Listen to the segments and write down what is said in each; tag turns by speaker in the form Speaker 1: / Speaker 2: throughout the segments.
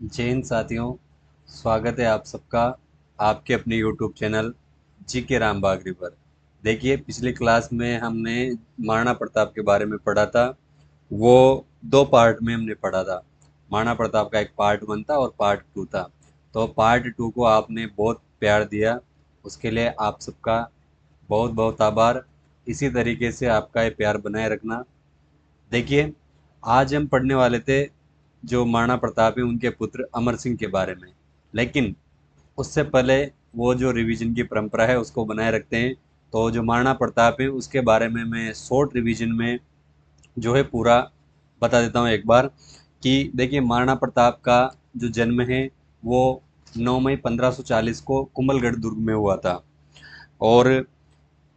Speaker 1: जय हिंद साथियों। स्वागत है आप सबका आपके अपने यूट्यूब चैनल जी के राम बागरी पर। देखिए, पिछली क्लास में हमने महाराणा प्रताप के बारे में पढ़ा था। वो दो पार्ट में हमने पढ़ा था। महाराणा प्रताप का एक पार्ट 1 था और पार्ट 2 था। तो पार्ट 2 को आपने बहुत प्यार दिया, उसके लिए आप सबका बहुत बहुत आभार। इसी तरीके से आपका ये प्यार बनाए रखना। देखिए, आज हम पढ़ने वाले थे जो महाराणा प्रताप है उनके पुत्र अमर सिंह के बारे में। लेकिन उससे पहले वो जो रिवीजन की परंपरा है उसको बनाए रखते हैं। तो जो महाराणा प्रताप है उसके बारे में मैं शॉर्ट रिवीजन में जो है पूरा बता देता हूँ एक बार। कि देखिए, महाराणा प्रताप का जो जन्म है वो 9 मई 1540 को कुंभलगढ़ दुर्ग में हुआ था। और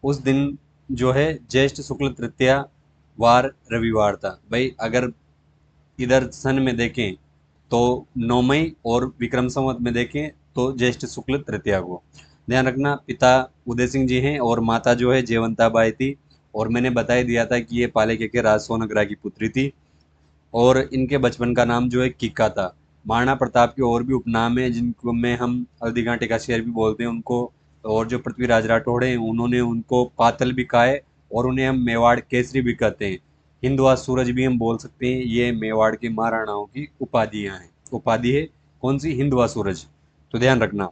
Speaker 1: उस दिन जो है ज्येष्ठ शुक्ल तृतीया वार रविवार था। भाई, अगर इधर सन में देखें तो 9 मई और विक्रम संवत में देखें तो ज्येष्ठ शुक्ल तृतीया को। ध्यान रखना, पिता उदय सिंह जी हैं और माता जो है जयवंता बाई थी। और मैंने बता ही दिया था कि ये पाले के राज सोनग्रा की पुत्री थी। और इनके बचपन का नाम जो है किक्का था। महाराणा प्रताप के और भी उपनाम हैं जिनको में हम हल्दी घाटी का शेर भी बोलते हैं उनको। और जो पृथ्वीराज राठौड़ हैं उन्होंने उनको पातल भी कहा है। और उन्हें हम मेवाड़ केसरी भी कहते हैं। हिंदुआ सूरज भी हम बोल सकते हैं। ये मेवाड़ के महाराणाओं की उपाधियां हैं। उपाधि है कौन सी? हिंदुआ सूरज। तो ध्यान रखना।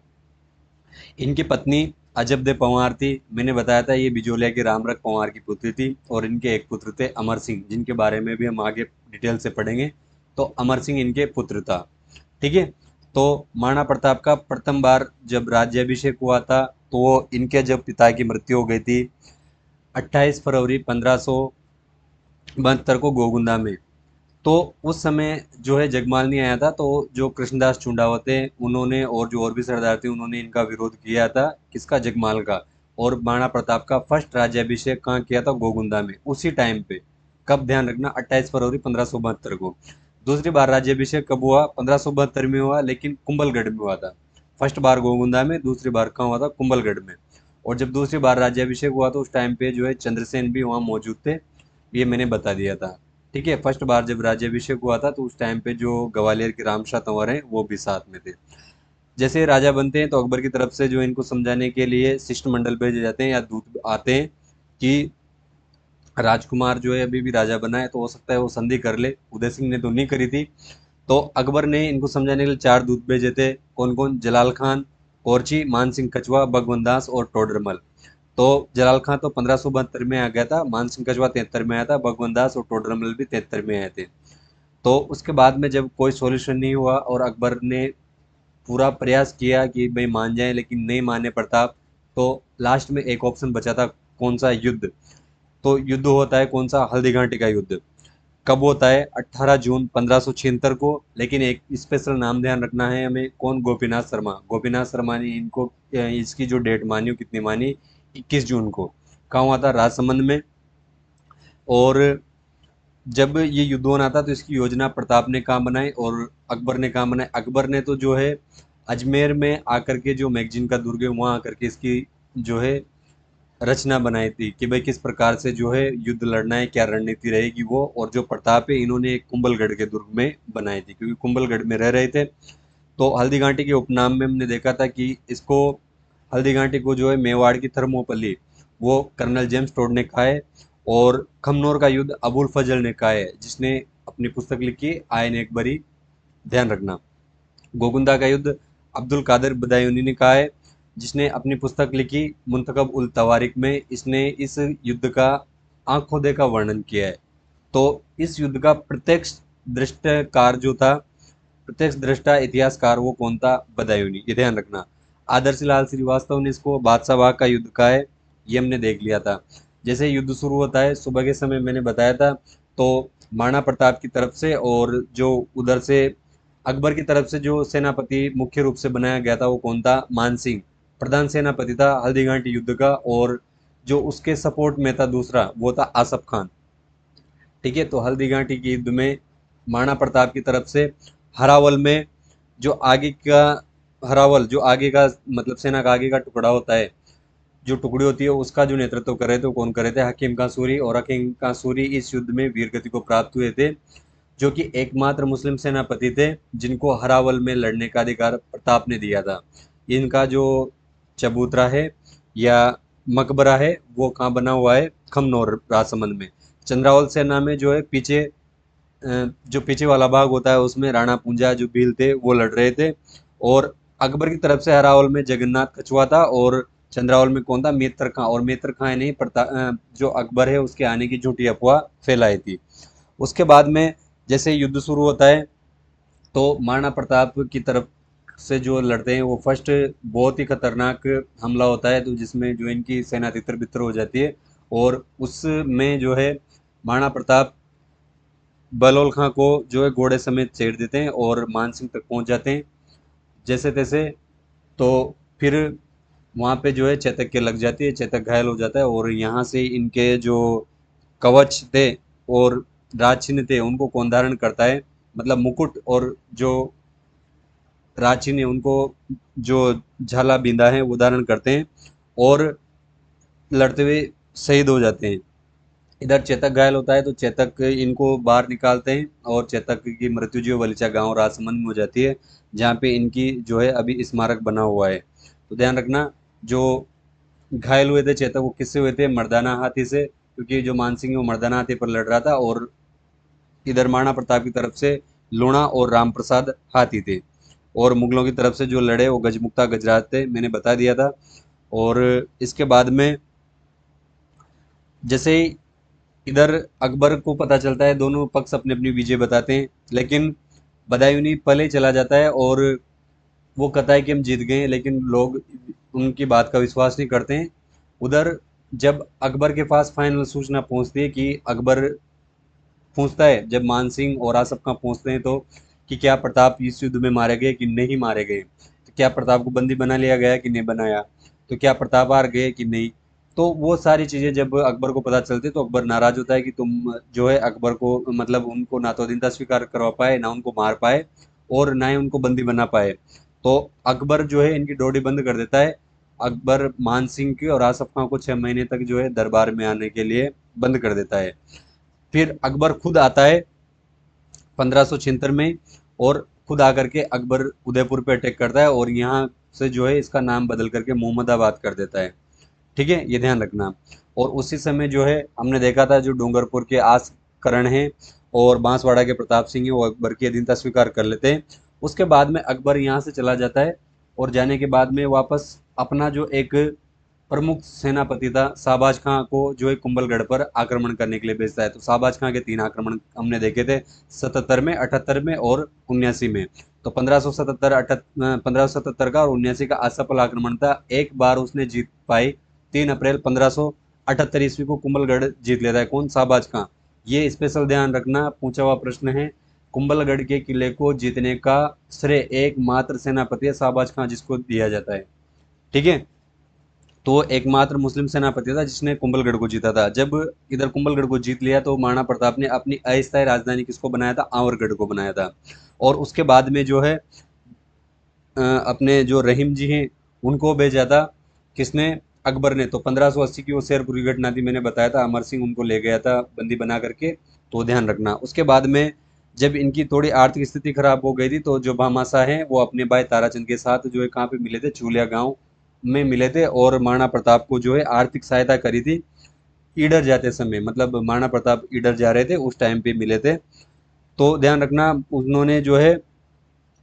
Speaker 1: इनकी पत्नी अजबदे पंवार थी। मैंने बताया था ये बिजोलिया के रामरख पंवार की पुत्री थी। और इनके एक पुत्र थे अमर सिंह, जिनके बारे में भी हम आगे डिटेल से पढ़ेंगे। तो अमर सिंह इनके पुत्र था। ठीक है। तो महाराणा प्रताप का प्रथम बार जब राज्याभिषेक हुआ था तो वो इनके जब पिता की मृत्यु हो गई थी 28 फरवरी 1572 को गोगुंदा में। तो उस समय जो है जगमाल नहीं आया था। तो जो कृष्णदास चुंडावत थे उन्होंने और जो और भी सरदार थे उन्होंने इनका विरोध किया था। किसका? जगमाल का। और महाराणा प्रताप का फर्स्ट राज्याभिषेक कहाँ किया था? गोगुंदा में, उसी टाइम पे। कब? ध्यान रखना, 28 फरवरी 1572 को। दूसरी बार राज्याभिषेक कब हुआ? 1572 में हुआ, लेकिन कुंभलगढ़ में हुआ था। फर्स्ट बार गोगुंदा में, दूसरी बार कहाँ हुआ था? कुंभलगढ़ में। और जब दूसरी बार राज्याभिषेक हुआ तो उस टाइम पे जो है चंद्रसेन भी वहाँ मौजूद थे। ये मैंने बता दिया था। ठीक है। फर्स्ट बार जब राज्याभिषेक हुआ था तो उस टाइम पे जो ग्वालियर के रामशाह तंवर हैं वो भी साथ में थे। जैसे राजा बनते हैं तो अकबर की तरफ से जो इनको समझाने के लिए शिष्टमंडल भेजे जाते हैं या दूत आते हैं कि राजकुमार जो है अभी भी राजा बना है तो हो सकता है वो संधि कर ले। उदय सिंह ने तो नहीं करी थी। तो अकबर ने इनको समझाने के लिए 4 दूत भेजे थे। कौन कौन? जलाल खान, कोरची, मान सिंह कछवा, भगवंत दास और टोडरमल। तो जलाल खान तो 1572 में आ गया था, मान सिंह कछवा 73 में आया था, भगवंत दास और टोडरमल भी 73 में आए थे। तो उसके बाद में जब कोई सॉल्यूशन नहीं हुआ और अकबर ने पूरा प्रयास किया कि भाई मान जाए, लेकिन नहीं माने प्रताप। तो लास्ट में एक ऑप्शन बचा था। कौन सा? युद्ध। तो युद्ध होता है कौन सा? हल्दी घाटी का युद्ध। कब होता है? 18 जून 1576 को। लेकिन एक स्पेशल नाम ध्यान रखना है हमें। कौन? गोपीनाथ शर्मा। गोपीनाथ शर्मा ने इनको इसकी जो डेट मानी वो कितनी मानी? 21 जून को। कहाँ हुआ था? राजसमंद में। और जब ये युद्ध होना था तो इसकी योजना प्रताप ने कहाँ बनाई और अकबर ने कहाँ बनाई? अकबर ने तो जो है अजमेर में आकर के जो मैगजीन का दुर्ग है वहाँ आकर के इसकी जो है रचना बनाई थी कि भाई किस प्रकार से जो है युद्ध लड़ना है, क्या रणनीति रहेगी वो। और जो प्रताप है इन्होंने कुंभलगढ़ के दुर्ग में बनाई थी क्योंकि कुंभलगढ़ में रह रहे थे। तो हल्दी घाटी के उपनाम में हमने देखा था कि इसको हल्दी घाटी को जो है मेवाड़ की थर्मोपल्ली वो कर्नल जेम्स टोड ने कहा है। और खमनोर का युद्ध अबुल फजल ने कहा है, जिसने अपनी पुस्तक लिखी आयन अकबरी। ध्यान रखना। गोगुंदा का युद्ध अब्दुल कादिर बदायूनी ने कहा है, जिसने अपनी पुस्तक लिखी मुंतखब उल तवारिक में। इसने इस युद्ध का आंखों देखा वर्णन किया है। तो इस युद्ध का प्रत्यक्ष दृष्टकार जो था, प्रत्यक्ष दृष्टा इतिहासकार, वो कौन था? बदायूनी। ये ध्यान रखना। आदर्श लाल श्रीवास्तव ने इसको बादशाह बाग का युद्ध कहा है। ये हमने देख लिया था। जैसे युद्ध शुरू होता है सुबह के समय, मैंने बताया था। तो महाराणा प्रताप की तरफ से और जो उधर से अकबर की तरफ से जो सेनापति मुख्य रूप से बनाया गया था वो कौन था? मान सिंह प्रधान सेनापति था हल्दीघाटी युद्ध का। और जो उसके सपोर्ट में था दूसरा वो था आसफ खान। ठीक है। तो हल्दी घाटी के युद्ध में महाराणा प्रताप की तरफ से हरावल में जो आगे का हरावल जो आगे का मतलब सेना का आगे का टुकड़ा होता है, जो टुकड़ी होती है उसका जो नेतृत्व कर रहे थे वो कौन कर रहे थे? हकीम कासूरी। और हकीम कासूरी इस युद्ध में वीर गति को प्राप्त हुए थे। जो कि एकमात्र मुस्लिम सेनापति थे जिनको हरावल में लड़ने का अधिकार प्रताप ने दिया था। इनका जो चबूतरा है या मकबरा है वो कहाँ बना हुआ है, खमनोर राजसमंद में। चंद्रावल सेना में जो है पीछे जो पीछे वाला भाग होता है उसमें राणा पूंजा जो भील थे वो लड़ रहे थे, और अकबर की तरफ से हरावल में जगन्नाथ कछुआ था, और चंद्रावल में कौन था, मेत्र खां। और मेत्र खां ने जो अकबर है उसके आने की झूठी अफवाह फैलाई थी। उसके बाद में जैसे युद्ध शुरू होता है तो महाराणा प्रताप की तरफ से जो लड़ते हैं वो फर्स्ट बहुत ही खतरनाक हमला होता है, तो जिसमें जो इनकी सेना तितर बितर हो जाती है, और उसमें जो है महाराणा प्रताप बलौल खां को जो है घोड़े समेत छेड़ देते हैं और मानसिंह तक पहुंच जाते हैं जैसे तैसे। तो फिर वहाँ पे जो है चेतक के लग जाती है, चेतक घायल हो जाता है, और यहाँ से इनके जो कवच थे और राज चिन्ह थे उनको कौन धारण करता है, मतलब मुकुट और जो राज चिन्ह है उनको जो झाला बिंदा है वो धारण करते हैं, और लड़ते हुए शहीद हो जाते हैं। इधर चेतक घायल होता है तो चेतक इनको बाहर निकालते हैं, और चेतक की मृत्यु जो वलीचा गांव राजसमंद में हो जाती है, जहाँ पे इनकी जो है अभी स्मारक बना हुआ है। तो ध्यान रखना, जो घायल हुए थे चेतक वो किससे हुए थे, मर्दाना हाथी से, क्योंकि जो मानसिंह है वो मर्दाना हाथी पर लड़ रहा था, और इधर महाराणा प्रताप की तरफ से लूणा और राम प्रसाद हाथी थे, और मुगलों की तरफ से जो लड़े वो गजमुक्ता गजराज थे, मैंने बता दिया था। और इसके बाद में जैसे ही इधर अकबर को पता चलता है, दोनों पक्ष अपनी अपनी विजय बताते हैं, लेकिन बदायूंनी पहले ही चला जाता है और वो कहता है कि हम जीत गए हैं, लेकिन लोग उनकी बात का विश्वास नहीं करते हैं। उधर जब अकबर के पास फाइनल सूचना पहुंचती है कि अकबर पूछता है, जब मान सिंह और आसफ खां पूछते हैं तो, कि क्या प्रताप इस युद्ध में मारे गए कि नहीं मारे गए, तो क्या प्रताप को बंदी बना लिया गया कि नहीं बनाया, तो क्या प्रताप हार गए कि नहीं। तो वो सारी चीजें जब अकबर को पता चलती है तो अकबर नाराज होता है कि तुम जो है अकबर को, मतलब उनको ना तो दीनता स्वीकार करवा पाए, ना उनको मार पाए, और ना ही उनको बंदी बना पाए। तो अकबर जो है इनकी डोरी बंद कर देता है। अकबर मान सिंह की और आसफ खां को 6 महीने तक जो है दरबार में आने के लिए बंद कर देता है। फिर अकबर खुद आता है 1576 में, और खुद आकर के अकबर उदयपुर पे अटैक करता है, और यहाँ से जो है इसका नाम बदल करके मोहम्मदाबाद कर देता है। ठीक है, ये ध्यान रखना। और उसी समय जो है हमने देखा था जो डूंगरपुर के आस करण हैं और बांसवाड़ा के प्रताप सिंह है वो अकबर की अधीनता स्वीकार कर लेते हैं। उसके बाद में अकबर यहाँ से चला जाता है, और जाने के बाद में वापस अपना जो एक प्रमुख सेनापति था शाहबाज खां को जो है कुंभलगढ़ पर आक्रमण करने के लिए भेजता है। तो शाहबाज खां के 3 आक्रमण हमने देखे थे, 77 में, 78 में और 79 में। तो 1577 का और 79 का असफल आक्रमण था। एक बार उसने जीत पाई, 3 अप्रैल 1578 ईस्वी को कुंभलगढ़ जीत लेता है कौन, शाहबाज खां। ये स्पेशल ध्यान रखना, पूछा हुआ प्रश्न है। कुंभलगढ़ के किले को जीतने का श्रेय एकमात्र सेनापति है शाहबाज खां जिसको दिया जाता है। ठीक है, तो वो एकमात्र मुस्लिम सेनापति था जिसने कुंभलगढ़ को जीता था। जब इधर कुंभलगढ़ को जीत लिया तो महाराणा प्रताप ने अपनी अस्थायी राजधानी किसको बनाया था, आंवरगढ़ को बनाया था। और उसके बाद में जो है अपने जो रहीम जी हैं उनको भेजा था, किसने, अकबर ने। तो 1580 की वो शेरपुर की घटना थी, मैंने बताया था, अमर सिंह उनको ले गया था बंदी बना करके। तो ध्यान रखना। उसके बाद में जब इनकी थोड़ी आर्थिक स्थिति खराब हो गई थी तो जो भामाशाह हैं वो अपने भाई ताराचंद के साथ जो है कहाँ पे मिले थे, चूलिया गांव में मिले थे, और महाराणा प्रताप को जो है आर्थिक सहायता करी थी ईडर जाते समय, मतलब महाराणा प्रताप ईडर जा रहे थे उस टाइम पे मिले थे। तो ध्यान रखना, उन्होंने जो है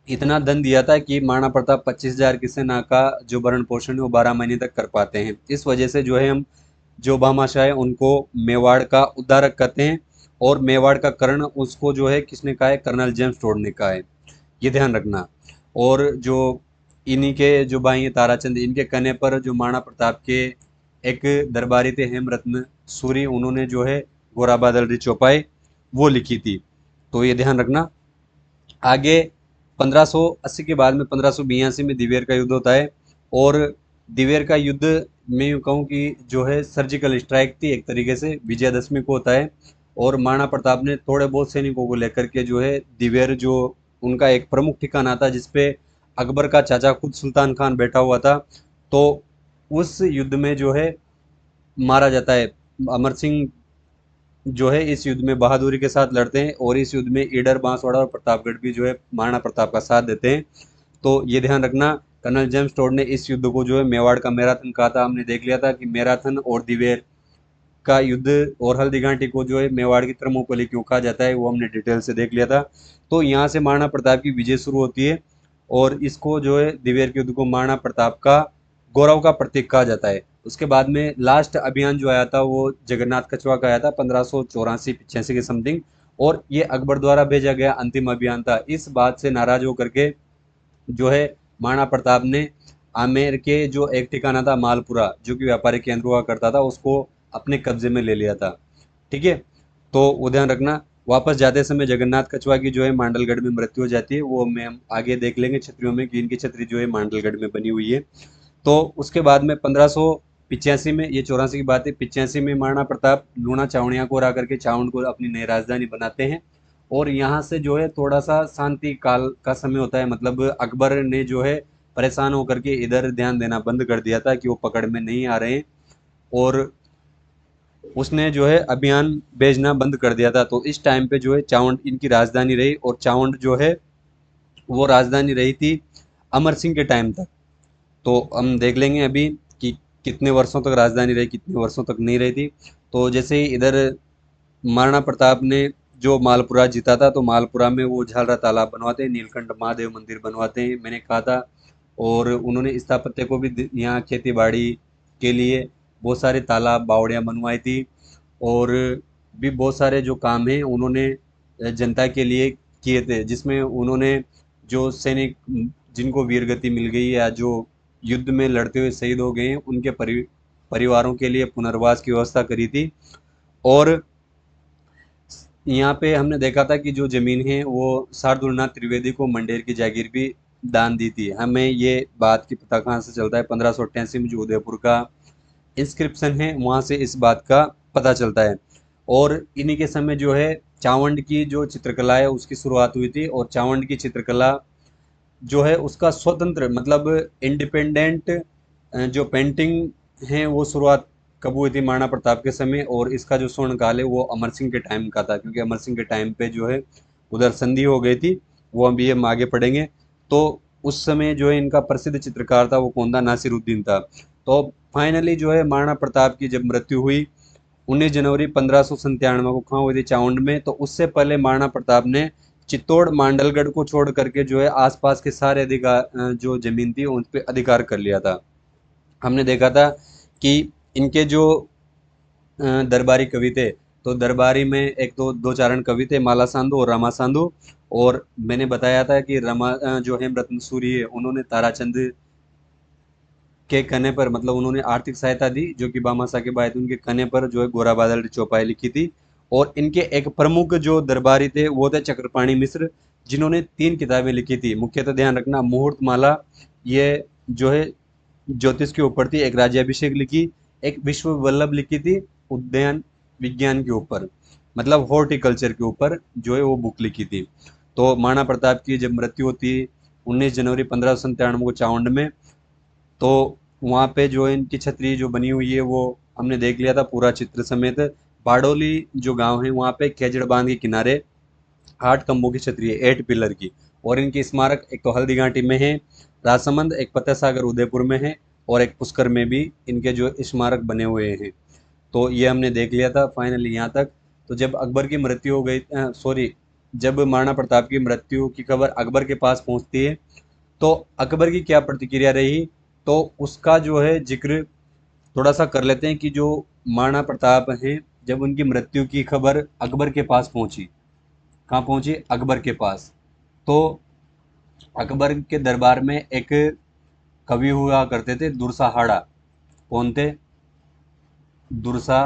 Speaker 1: इतना धन दिया था कि महाराणा प्रताप 25,000 की सेना का जो भरण पोषण है वो 12 महीने तक कर पाते हैं। इस वजह से जो है हम जो भामाशाह है उनको मेवाड़ का उद्धारक कहते हैं, और मेवाड़ का कर्ण उसको जो है किसने कहा है, कर्नल जेम्स टोड ने कहा है। ये ध्यान रखना। और जो इन्हीं के जो भाई हैं ताराचंद, इनके कहने पर जो महाराणा प्रताप के एक दरबारी थे हेमरत्न सूरी, उन्होंने जो है गोरा बादल री चौपाई वो लिखी थी। तो ये ध्यान रखना। आगे 1580 के बाद में 1582 में दिवेर का युद्ध होता है, और दिवेर का युद्ध मैं यूँ कहूँ कि जो है सर्जिकल स्ट्राइक थी एक तरीके से, विजयदशमी को होता है। और महाराणा प्रताप ने थोड़े बहुत सैनिकों को लेकर के जो है दिवेर जो उनका एक प्रमुख ठिकाना था जिसपे अकबर का चाचा खुद सुल्तान खान बैठा हुआ था, तो उस युद्ध में जो है मारा जाता है। अमर सिंह जो है इस युद्ध में बहादुरी के साथ लड़ते हैं और इस युद्ध में ईडर, बांसवाड़ा और प्रतापगढ़ भी जो है महाराणा प्रताप का साथ देते हैं। तो ये ध्यान रखना, कर्नल जेम्स टोड ने इस युद्ध को जो है मेवाड़ का मैराथन कहा था। हमने देख लिया था कि मैराथन और दिवेर का युद्ध और हल्दी घाटी को जो है मेवाड़ की थर्मोपली क्यों कहा जाता है, वो हमने डिटेल से देख लिया था। तो यहाँ से महाराणा प्रताप की विजय शुरू होती है और इसको जो है दिवेर के युद्ध को महाराणा प्रताप का गौरव का प्रतीक कहा जाता है। उसके बाद में लास्ट अभियान जो आया था वो जगन्नाथ कछवा का आया था 1584-85 के समथिंग, और ये अकबर द्वारा भेजा गया अंतिम अभियान था। इस बात से नाराज होकर के जो है महाराणा प्रताप ने आमेर के जो एक ठिकाना था मालपुरा, जो कि व्यापारिक केंद्र हुआ करता था, उसको अपने कब्जे में ले लिया था। ठीक है, तो वो ध्यान रखना। वापस जाते समय जगन्नाथ कछवा की जो है मांडलगढ़ में मृत्यु हो जाती है, वो मैं हम आगे देख लेंगे छत्रियों में कि इनकी छतरी जो है मांडलगढ़ में बनी हुई है। तो उसके बाद में 1585 में, ये 84 की बात है, 85 में महाराणा प्रताप लूणा चावड़िया को हरा करके चावंड को अपनी नई राजधानी बनाते हैं। और यहाँ से जो है थोड़ा सा शांति काल का समय होता है, मतलब अकबर ने जो है परेशान होकर के इधर ध्यान देना बंद कर दिया था कि वो पकड़ में नहीं आ रहे हैं, और उसने जो है अभियान भेजना बंद कर दिया था। तो इस टाइम पे जो है चावंड इनकी राजधानी रही, और चावंड जो है वो राजधानी रही थी अमर सिंह के टाइम तक। तो हम देख लेंगे अभी कि कितने वर्षों तक राजधानी रही, कितने वर्षों तक नहीं रही थी। तो जैसे ही इधर महाराणा प्रताप ने जो मालपुरा जीता था, तो मालपुरा में वो झालरा तालाब बनवाते हैं, नीलकंठ महादेव मंदिर बनवाते हैं, मैंने कहा था। और उन्होंने स्थापत्य को भी यहाँ खेती बाड़ी के लिए बहुत सारे तालाब बावड़ियाँ बनवाई थी, और भी बहुत सारे जो काम हैं उन्होंने जनता के लिए किए थे, जिसमें उन्होंने जो सैनिक जिनको वीरगति मिल गई या जो युद्ध में लड़ते हुए शहीद हो गए हैं, उनके परिवारों के लिए पुनर्वास की व्यवस्था करी थी। और यहाँ पे हमने देखा था कि जो जमीन है वो शार्दुलनाथ त्रिवेदी को मंडेर की जागीर भी दान दी थी। हमें ये बात की पता कहाँ से चलता है, 1588 में जो उदयपुर का इंस्क्रिप्शन है वहाँ से इस बात का पता चलता है। और इन्हीं के समय जो है चावंड की जो चित्रकला है उसकी शुरुआत हुई थी, और चावंड की चित्रकला जो है उसका स्वतंत्र मतलब इंडिपेंडेंट जो पेंटिंग है वो शुरुआत कब हुई थी, महाराणा प्रताप के समय। और इसका जो स्वर्ण काल है वो अमर सिंह के टाइम का था, क्योंकि अमर सिंह के टाइम पे जो है उधर संधि हो गई थी, वो अभी हम आगे पढ़ेंगे। तो उस समय जो है इनका प्रसिद्ध चित्रकार था वो कौन था, नासिरुद्दीन था। तो फाइनली जो है महाराणा प्रताप की जब मृत्यु हुई 19 जनवरी 1597 को कहाँ हुई थी, चावंड में। तो उससे पहले महाराणा प्रताप ने चित्तौड़ मांडलगढ़ को छोड़ करके जो है आसपास के सारे अधिकार जो जमीन थी उन पे अधिकार कर लिया था। हमने देखा था कि इनके जो दरबारी कवि थे, तो दरबारी में एक दो दो चारण कवि थे, माला साधु और रमा साधु। और मैंने बताया था कि जो हेमरत्न सूरी है उन्होंने ताराचंद के कहने पर, मतलब उन्होंने आर्थिक सहायता दी, जो कि भामाशाह के भाई थे, उनके कहने पर जो है गोरा बादल की चौपाई लिखी थी। और इनके एक प्रमुख जो दरबारी थे वो थे चक्रपाणी मिश्र, जिन्होंने 3 किताबें लिखी थी। मुख्यतः ध्यान रखना, मुहूर्त माला ये जो है ज्योतिष के ऊपर थी, एक राज्याभिषेक लिखी, एक विश्व वल्लभ लिखी थी उद्यान विज्ञान के ऊपर, मतलब हॉर्टिकल्चर के ऊपर जो है वो बुक लिखी थी। तो महाराणा प्रताप की जब मृत्यु होती 19 जनवरी 1597 को चावंड में, तो वहाँ पे जो इनकी छतरी जो बनी हुई है वो हमने देख लिया था पूरा चित्र समेत। बारडोली जो गांव है वहाँ पे खेजड़ बांध के किनारे 8 खंभों की छतरी है, 8 पिलर की। और इनकी स्मारक एक तो हल्दी घाटी में है, राजसमंद, एक फतेह सागर उदयपुर में है, और एक पुष्कर में भी इनके जो स्मारक बने हुए हैं। तो ये हमने देख लिया था फाइनली यहाँ तक। तो जब अकबर की मृत्यु हो गई, सॉरी, जब महाराणा प्रताप की मृत्यु की खबर अकबर के पास पहुँचती है, तो अकबर की क्या प्रतिक्रिया रही, तो उसका जो है जिक्र थोड़ा सा कर लेते हैं कि जो महाराणा प्रताप हैं, जब उनकी मृत्यु की खबर अकबर के पास पहुंची, कहाँ पहुंची, अकबर के पास। तो अकबर के दरबार में एक कवि हुआ करते थे दुर्साहाड़ा। कौन थे, दुर्सा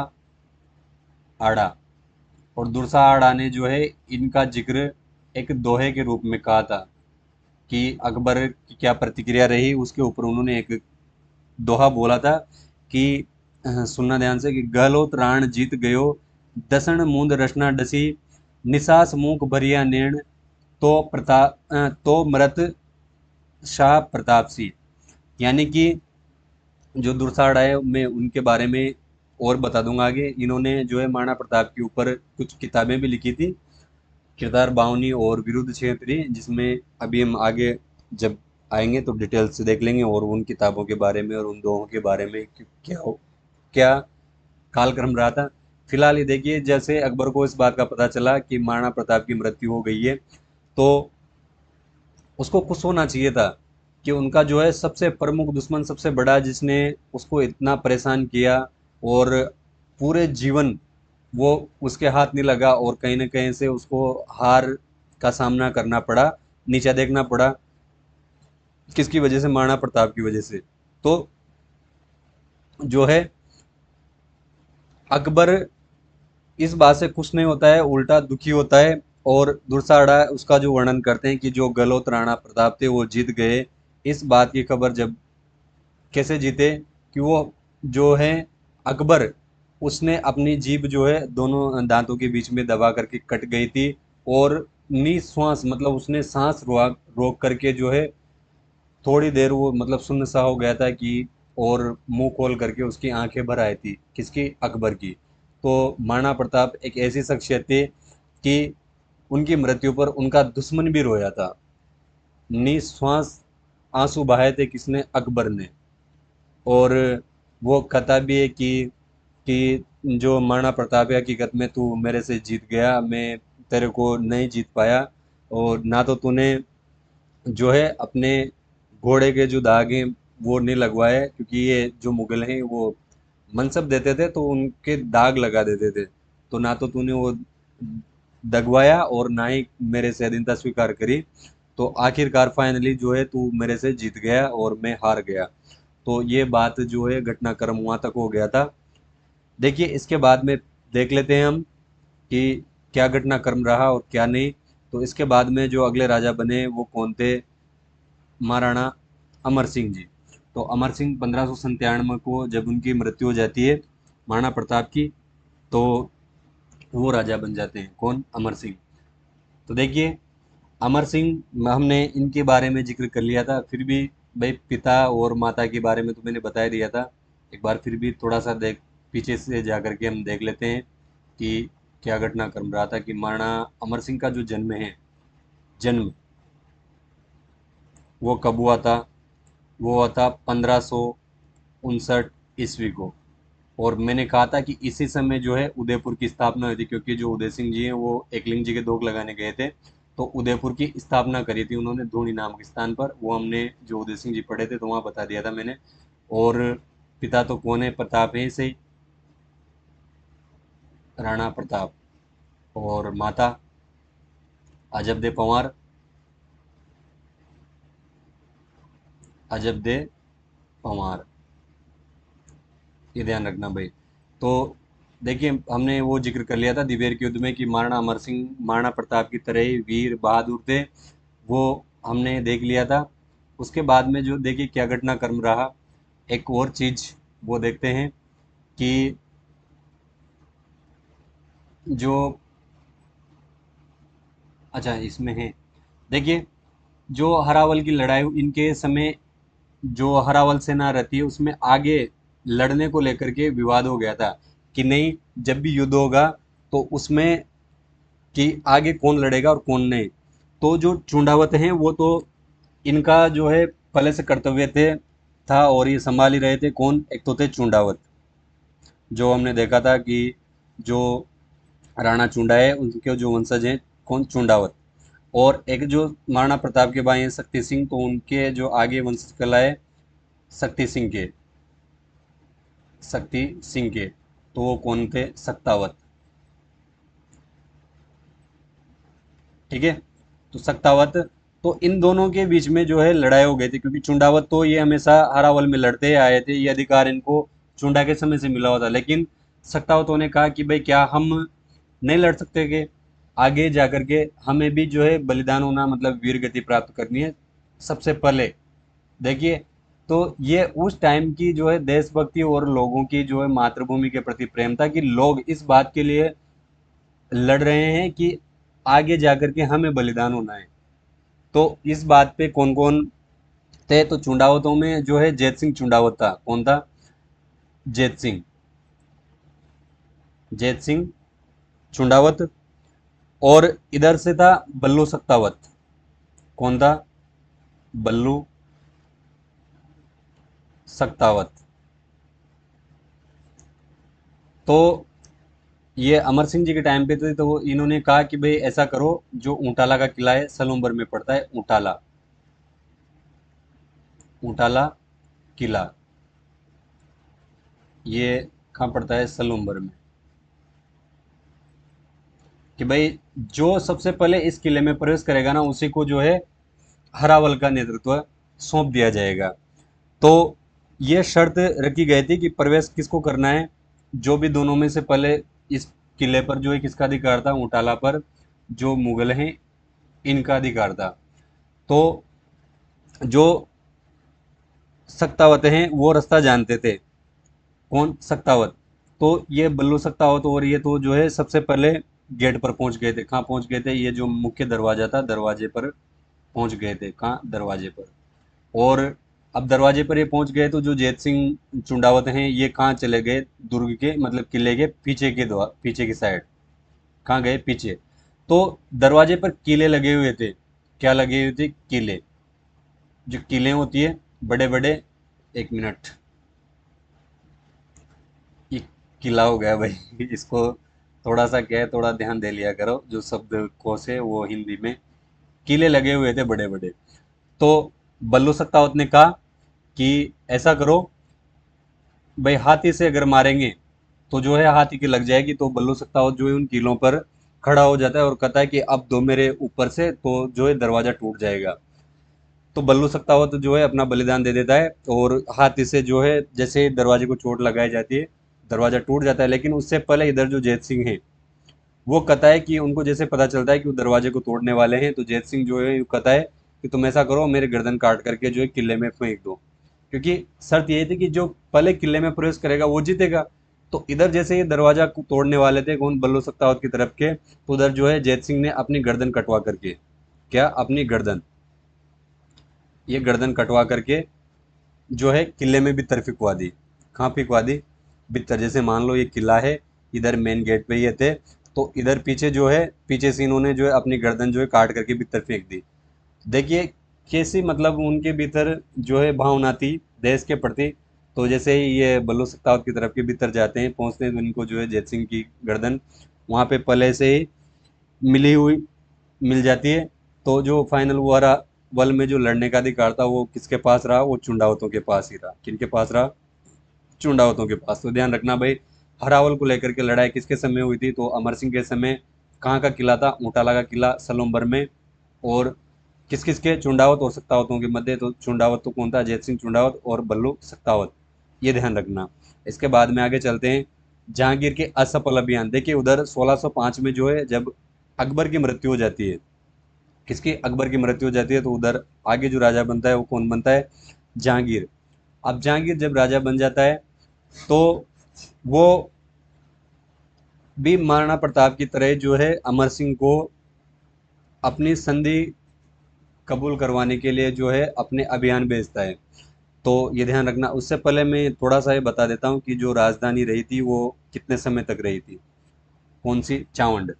Speaker 1: आड़ा। और दुर्सा आड़ा ने जो है इनका जिक्र एक दोहे के रूप में कहा था कि अकबर की क्या प्रतिक्रिया रही उसके ऊपर उन्होंने एक दोहा बोला था कि सुनना ध्यान से, कि गहलो त्राण जीत गयो, दसन मूंद रचना डसी, निसास मूक भरिया नेण, तो मृत शाह प्रताप सी। यानी कि जो दुर्साड़ा है मैं उनके बारे में और बता दूंगा आगे। इन्होंने जो है महाराणा प्रताप के ऊपर कुछ किताबें भी लिखी थी, किरदार बावनी और विरुद्ध क्षेत्री, जिसमें अभी हम आगे जब आएंगे तो डिटेल से देख लेंगे, और उन किताबों के बारे में और उन दोहों के बारे में कि क्या कालक्रम रहा था। फिलहाल ये देखिए, जैसे अकबर को इस बात का पता चला कि महाराणा प्रताप की मृत्यु हो गई है, तो उसको खुश होना चाहिए था कि उनका जो है सबसे प्रमुख दुश्मन, सबसे बड़ा, जिसने उसको इतना परेशान किया और पूरे जीवन वो उसके हाथ नहीं लगा, और कहीं ना कहीं से उसको हार का सामना करना पड़ा, नीचा देखना पड़ा, किसकी वजह से? महाराणा प्रताप की वजह से। तो जो है अकबर इस बात से खुश नहीं होता है, उल्टा दुखी होता है। और दुर्साड़ा उसका जो वर्णन करते हैं कि जो गलौत राणा प्रताप थे वो जीत गए। इस बात की खबर जब कैसे जीते, कि वो जो है अकबर, उसने अपनी जीभ जो है दोनों दांतों के बीच में दबा करके कट गई थी, और निश्वास मतलब उसने सांस रोक रोक करके जो है थोड़ी देर वो मतलब सुन्न सा हो गया था कि, और मुंह खोल करके उसकी आंखें भर आई थी, किसकी? अकबर की। तो महाराणा प्रताप एक ऐसी शख्सियत थी कि उनकी मृत्यु पर उनका दुश्मन भी रोया था। निश्वास आंसू बहाए थे किसने? अकबर ने। और वो कथा भी है कि जो महाराणा प्रताप है, हकीकत में तू मेरे से जीत गया, मैं तेरे को नहीं जीत पाया, और ना तो तूने जो है अपने घोड़े के जो दाग हैं वो नहीं लगवाए, क्योंकि ये जो मुगल हैं वो मनसब देते थे तो उनके दाग लगा देते थे, तो ना तो तूने वो दगवाया और ना ही मेरे से अधीनता स्वीकार करी। तो आखिरकार फाइनली जो है तू मेरे से जीत गया और मैं हार गया। तो ये बात जो है घटनाक्रम वहां तक हो गया था। देखिए, इसके बाद में देख लेते हैं हम कि क्या घटनाक्रम रहा और क्या नहीं। तो इसके बाद में जो अगले राजा बने वो कौन थे? महाराणा अमर सिंह जी। तो अमर सिंह 1597 को जब उनकी मृत्यु हो जाती है महाराणा प्रताप की, तो वो राजा बन जाते हैं। कौन? अमर सिंह। तो देखिए, अमर सिंह हमने इनके बारे में जिक्र कर लिया था, फिर भी भाई पिता और माता के बारे में तो मैंने बता ही दिया था। एक बार फिर भी थोड़ा सा देख पीछे से जा करके हम देख लेते हैं कि क्या घटनाक्रम रहा था, कि महाराणा अमर सिंह का जो जन्म है, जन्म वो कब हुआ था? वो हुआ था 1559 ईस्वी को। और मैंने कहा था कि इसी समय जो है उदयपुर की स्थापना हुई थी, क्योंकि जो उदय सिंह जी हैं वो एकलिंग जी के दोग लगाने गए थे, तो उदयपुर की स्थापना करी थी उन्होंने धूनी नामक स्थान पर। वो हमने जो उदय सिंह जी पढ़े थे तो वहाँ बता दिया था मैंने। और पिता तो कौन है? प्रताप है से ही, राणा प्रताप। और माता अजब दे पंवार, अजब दे पंवार, ये ध्यान रखना भाई। तो देखिए, हमने वो जिक्र कर लिया था दिवेर के युद्ध में कि महाराणा अमर सिंह महाराणा प्रताप की तरह ही वीर बहादुर थे, वो हमने देख लिया था। उसके बाद में जो देखिए क्या घटनाक्रम रहा, एक और चीज वो देखते हैं कि जो, अच्छा इसमें है, देखिए जो हरावल की लड़ाई इनके समय, जो हरावल सेना रहती है उसमें आगे लड़ने को लेकर के विवाद हो गया था कि नहीं, जब भी युद्ध होगा तो उसमें कि आगे कौन लड़ेगा और कौन नहीं। तो जो चुंडावत हैं वो तो इनका जो है पहले से कर्तव्य थे था, और ये संभाल ही रहे थे। कौन? एक तो थे चुंडावत, जो हमने देखा था कि जो राणा चुंडा है उनके जो वंशज हैं, कौन? चुंडावत। और एक जो महाराणा प्रताप के भाई हैं शक्ति सिंह, तो उनके जो आगे वंशज कहलाए शक्ति सिंह के, शक्ति सिंह के, तो वो कौन थे? सक्तावत। ठीक है, तो सक्तावत। तो इन दोनों के बीच में जो है लड़ाई हो गई थी, क्योंकि चुंडावत तो ये हमेशा हरावल में लड़ते आए थे, ये अधिकार इनको चुंडा के समय से मिला हुआ था। लेकिन सक्तावतों ने कहा कि भाई क्या हम नहीं लड़ सकते? कि आगे जा करके हमें भी जो है बलिदान होना, मतलब वीर गति प्राप्त करनी है सबसे पहले। देखिए, तो ये उस टाइम की जो है देशभक्ति और लोगों की जो है मातृभूमि के प्रति प्रेम था, कि लोग इस बात के लिए लड़ रहे हैं कि आगे जाकर के हमें बलिदान होना है। तो इस बात पे कौन कौन थे? तो चुंडावतों में जो है जैत सिंह चुंडावत था। कौन था? जैत सिंह। जैत सिंह चुंडावत, और इधर से था बल्लू सत्तावत। कौन था? बल्लू सत्तावत। तो ये अमर सिंह जी के टाइम पे थे, तो इन्होंने कहा कि भाई ऐसा करो, जो ऊंटाला का किला है सलूम्बर में पड़ता है, ऊंटाला, ऊंटाला किला, ये कहाँ पड़ता है? सलूम्बर में। कि भाई जो सबसे पहले इस किले में प्रवेश करेगा ना, उसी को जो है हरावल का नेतृत्व सौंप दिया जाएगा। तो ये शर्त रखी गई थी कि प्रवेश किसको करना है, जो भी दोनों में से पहले इस किले पर जो है किसका अधिकार था, ऊंटाला पर जो मुगल हैं इनका अधिकार था। तो जो सख्तावत हैं वो रास्ता जानते थे। कौन? सख्तावत। तो ये बल्लू सख्तावत और ये तो जो है सबसे पहले गेट पर पहुंच गए थे। कहाँ पहुंच गए थे? ये जो मुख्य दरवाजा था, दरवाजे पर पहुंच गए थे। कहाँ? दरवाजे पर। और अब दरवाजे पर ये पहुंच गए, तो जो जैत सिंह चुंडावत हैं ये कहाँ चले गए? दुर्ग के, मतलब किले के पीछे के द्वार, पीछे की साइड। कहाँ गए? पीछे। तो दरवाजे पर किले लगे हुए थे। क्या लगे हुए थे? किले। जो किले होती है बड़े बड़े, एक मिनट, ये किला हो गया भाई इसको थोड़ा सा क्या है, थोड़ा ध्यान दे लिया करो, जो शब्द कोश है वो हिंदी में। किले लगे हुए थे बड़े बड़े। तो बल्लू सत्तावत ने कहा कि ऐसा करो भाई, हाथी से अगर मारेंगे तो जो है हाथी की लग जाएगी। तो बल्लू सत्तावत जो है उन किलों पर खड़ा हो जाता है और कहता है कि अब दो मेरे ऊपर से, तो जो है दरवाजा टूट जाएगा। तो बल्लू सत्तावत जो है अपना बलिदान दे देता है, और हाथी से जो है जैसे दरवाजे को चोट लगाई जाती है, दरवाजा टूट जाता है। लेकिन उससे पहले इधर जो जैत सिंह है वो कहता है कि उनको जैसे पता चलता है कि वो दरवाजे को तोड़ने वाले हैं, तो जैत सिंह जो है वो कहता है कि तुम ऐसा करो, मेरे गर्दन काट करके जो है किले में फेंक दो। क्योंकि शर्त ये थी कि जो पहले किले में प्रवेश करेगा वो जीतेगा। तो इधर जैसे ये दरवाजा को तोड़ने वाले थे कौन? बल्लू सत्तावत की तरफ के, तो उधर जो है जैत सिंह ने अपनी गर्दन कटवा करके, क्या? अपनी गर्दन, ये गर्दन कटवा करके जो है किले में भीतर फिकवा दी। कहाँ फिकवा दी? भीतर। जैसे मान लो ये किला है, इधर मेन गेट पे ये थे, तो इधर पीछे जो है, पीछे से इन्होंने जो है अपनी गर्दन जो है काट करके भीतर फेंक दी। देखिए कैसी, मतलब उनके भीतर जो है भावना थी देश के प्रति। तो जैसे ही ये बल्लू सत्तावत की तरफ के भीतर जाते हैं, पहुंचते हैं, तो इनको जो है जैत सिंह की गर्दन वहाँ पे पहले से ही मिली हुई मिल जाती है। तो जो फाइनल वाला वल में जो लड़ने का अधिकार था वो किसके पास रहा? वो चुंडावतों के पास ही रहा। किनके पास रहा? चुंडावतों के पास। तो ध्यान रखना भाई, हरावल को लेकर के लड़ाई किसके समय हुई थी? तो अमर सिंह के समय। कहाँ का किला था? ऊंटाला का किला, सलूम्बर में। और किस किस के? चुंडावत और सत्तावतों के मध्य। तो चुंडावत तो कौन था? जैत सिंह चुंडावत और बल्लू सत्तावत। ये ध्यान रखना। इसके बाद में आगे चलते हैं। जहांगीर के असफल अभियान। देखिए उधर 1605 में जो है जब अकबर की मृत्यु हो जाती है, किसकी? अकबर की मृत्यु हो जाती है, तो उधर आगे जो राजा बनता है वो कौन बनता है? जहांगीर। अब जहांगीर जब राजा बन जाता है, तो वो भी महाराणा प्रताप की तरह जो है अमर सिंह को अपनी संधि कबूल करवाने के लिए जो है अपने अभियान भेजता है। तो ये ध्यान रखना। उससे पहले मैं थोड़ा सा ये बता देता हूँ कि जो राजधानी रही थी वो कितने समय तक रही थी। कौन सी? चावंड।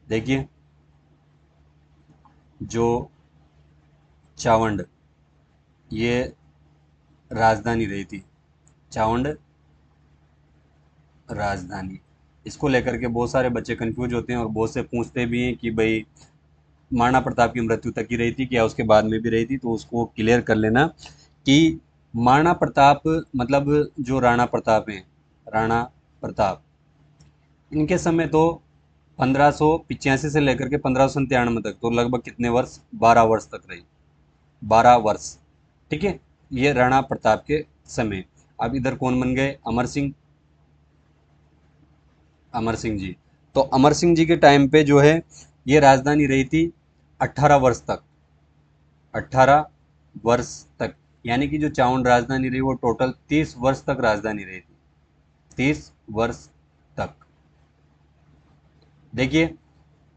Speaker 1: देखिए जो चावंड, ये राजधानी रही थी। चावंड राजधानी। इसको लेकर के बहुत सारे बच्चे कंफ्यूज होते हैं और बहुत से पूछते भी हैं कि भाई महाराणा प्रताप की मृत्यु तक ही रही थी क्या उसके बाद में भी रही थी? तो उसको क्लियर कर लेना कि महाराणा प्रताप, मतलब जो राणा प्रताप हैं, राणा प्रताप, इनके समय तो 1585 से लेकर के 1597 तक, तो लगभग कितने वर्ष? 12 वर्ष तक रही। 12 वर्ष। ठीक है, ये राणा प्रताप के समय। अब इधर कौन बन गए? अमर सिंह। अमर सिंह जी। तो अमर सिंह जी के टाइम पे जो है ये राजधानी रही थी 18 वर्ष तक। 18 वर्ष तक। यानी कि जो चावंड राजधानी रही वो टोटल 30 वर्ष तक राजधानी रही थी। 30 वर्ष तक। देखिए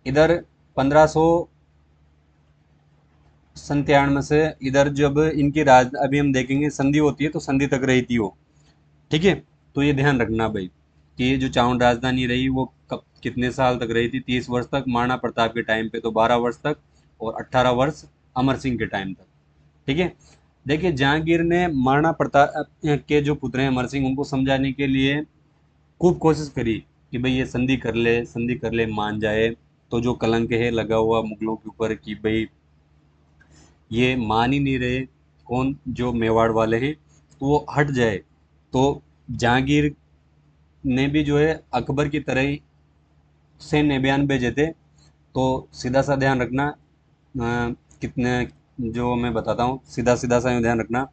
Speaker 1: इधर 1597 से इधर जब इनकी राज, अभी हम देखेंगे संधि होती है तो संधि तक रही थी वो। ठीक है, तो ये ध्यान रखना भाई। कि जो चावंड राजधानी रही वो कब कितने साल तक रही थी? 30 वर्ष तक। महाराणा प्रताप के टाइम पे तो 12 वर्ष तक, और 18 वर्ष अमर सिंह के टाइम तक। ठीक है। देखिए, जहांगीर ने महाराणा प्रताप के जो पुत्र हैं अमर सिंह, उनको समझाने के लिए खूब कोशिश करी कि भाई ये संधि कर ले, संधि कर ले, मान जाए। तो जो कलंक है लगा हुआ मुगलों के ऊपर कि भाई ये मान ही नहीं रहे, कौन, जो मेवाड़ वाले हैं, तो वो हट जाए। तो जहांगीर ने भी जो है अकबर की तरह ही सैन्य अभियान भेजे थे। तो सीधा सा ध्यान रखना, कितने, जो मैं बताता हूँ, सीधा सीधा सा ध्यान रखना।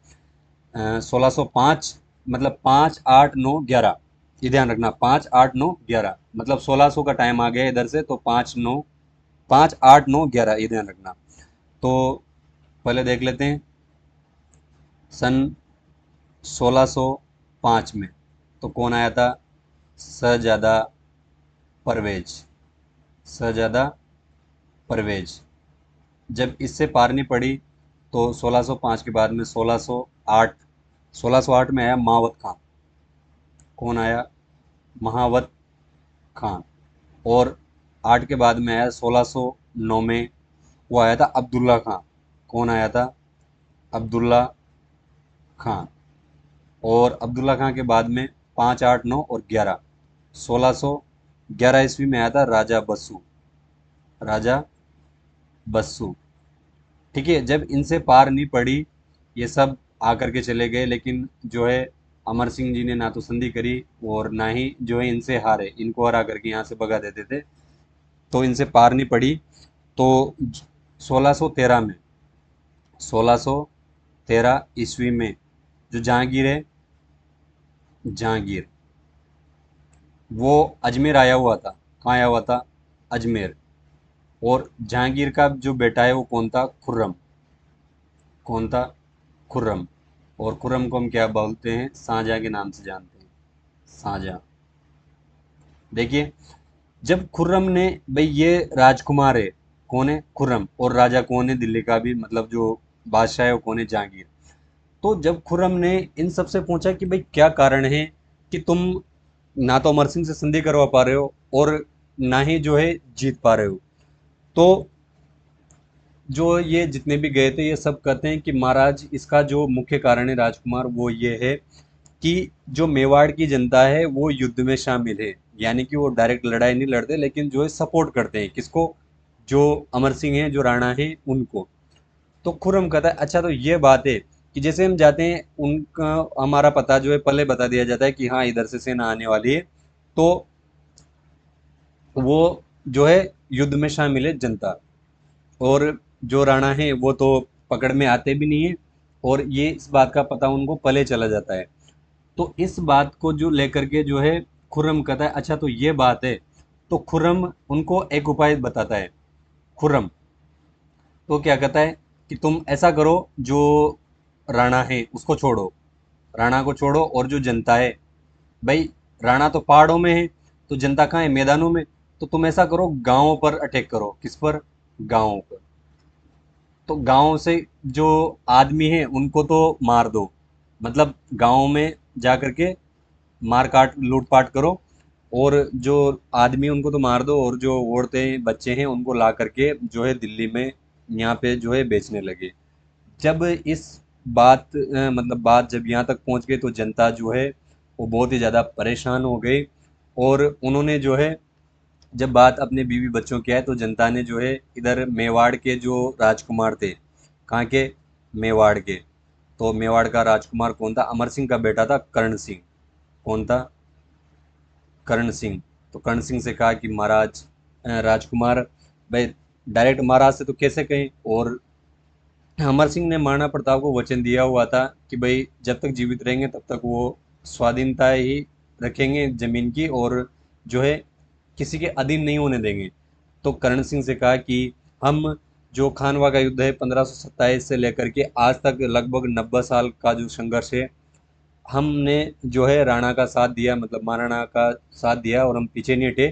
Speaker 1: 1605, मतलब 5, 8, 9, 11, ये ध्यान रखना। 5, 8, 9, 11, मतलब 1600 का टाइम आ गया इधर से, तो 5, 8, 9, 11, ये ध्यान रखना। तो पहले देख लेते हैं सन 1605 में तो कौन आया था? शहजादा परवेज। शहजादा परवेज। जब इससे पार नहीं पड़ी तो 1605 के बाद में 1608, 1608 में आया महावत खान। कौन आया? महावत खान। और 8 के बाद में आया 1609 में, वो आया था अब्दुल्ला खान। कौन आया था? अब्दुल्ला खान। और अब्दुल्ला खान के बाद में 5, 8, 9 और 11, 1611 ईस्वी में आया था राजा बस्सू। राजा बस्सू। ठीक है। जब इनसे पार नहीं पड़ी, ये सब आकर के चले गए, लेकिन जो है अमर सिंह जी ने ना तो संधि करी और ना ही जो है इनसे हारे, इनको हरा करके यहाँ से भगा देते थे। तो इनसे पार नहीं पड़ी। तो 1613 में, 1613 ईस्वी में जो जहांगीर है, जहांगीर, वो अजमेर आया हुआ था। कहाँ आया हुआ था? अजमेर। और जहांगीर का जो बेटा है वो कौन था? खुर्रम। कौन था? खुर्रम। और खुर्रम को हम क्या बोलते हैं? शाहजहां के नाम से जानते हैं। शाहजहां। देखिए, जब खुर्रम ने, भाई ये राजकुमार है, कौन है? खुर्रम। और राजा कौन है दिल्ली का? भी मतलब जो बादशाह है वो कौन है? जहांगीर। तो जब खुर्रम ने इन सबसे पूछा कि भाई क्या कारण है कि तुम ना तो अमर सिंह से संधि करवा पा रहे हो और ना ही जो है जीत पा रहे हो, तो जो ये जितने भी गए थे ये सब कहते हैं कि महाराज, इसका जो मुख्य कारण है राजकुमार, वो ये है कि जो मेवाड़ की जनता है वो युद्ध में शामिल है। यानी कि वो डायरेक्ट लड़ाई नहीं लड़ते, लेकिन जो है सपोर्ट करते हैं किसको? जो अमर सिंह हैं, जो राणा हैं, उनको। तो खुर्रम कहता है अच्छा, तो ये बात है कि जैसे हम जाते हैं, उनका हमारा पता जो है पहले बता दिया जाता है कि हाँ इधर से सेना आने वाली है, तो वो जो है युद्ध में शामिल है जनता। और जो राणा है वो तो पकड़ में आते भी नहीं है, और ये इस बात का पता उनको पहले चला जाता है। तो इस बात को जो लेकर के जो है खुर्रम कहता है अच्छा, तो ये बात है। तो खुर्रम उनको एक उपाय बताता है। खुर्रम तो क्या कहता है कि तुम ऐसा करो, जो राणा है उसको छोड़ो, राणा को छोड़ो, और जो जनता है, भाई राणा तो पहाड़ों में है, तो जनता कहाँ है? मैदानों में। तो तुम ऐसा करो, गांवों पर अटैक करो। किस पर? गांवों पर। तो गांव से जो आदमी है उनको तो मार दो, मतलब गांव में जा करके मार काट लूटपाट करो। और जो आदमी है उनको तो मार दो, और जो औरतें बच्चे हैं उनको ला करके जो है दिल्ली में यहाँ पे जो है बेचने लगे। जब इस मतलब बात जब यहाँ तक पहुँच गई, तो जनता जो है वो बहुत ही ज़्यादा परेशान हो गई। और उन्होंने जो है, जब बात अपने बीवी बच्चों की आए, तो जनता ने जो है इधर मेवाड़ के जो राजकुमार थे, कहाँ के? मेवाड़ के। तो मेवाड़ का राजकुमार कौन था? अमर सिंह का बेटा था कर्ण सिंह। कौन था? कर्ण सिंह। तो कर्ण सिंह से कहा कि महाराज, राजकुमार, भाई डायरेक्ट महाराज से तो कैसे कहें? और अमर सिंह ने महाराणा प्रताप को वचन दिया हुआ था कि भाई जब तक जीवित रहेंगे तब तक वो स्वाधीनता ही रखेंगे जमीन की, और जो है किसी के अधीन नहीं होने देंगे। तो करण सिंह से कहा कि हम, जो खानवा का युद्ध है 1527 से लेकर के आज तक लगभग 90 साल का जो संघर्ष है, हमने जो है राणा का साथ दिया, मतलब महाराणा का साथ दिया, और हम पीछे नहीं हटे।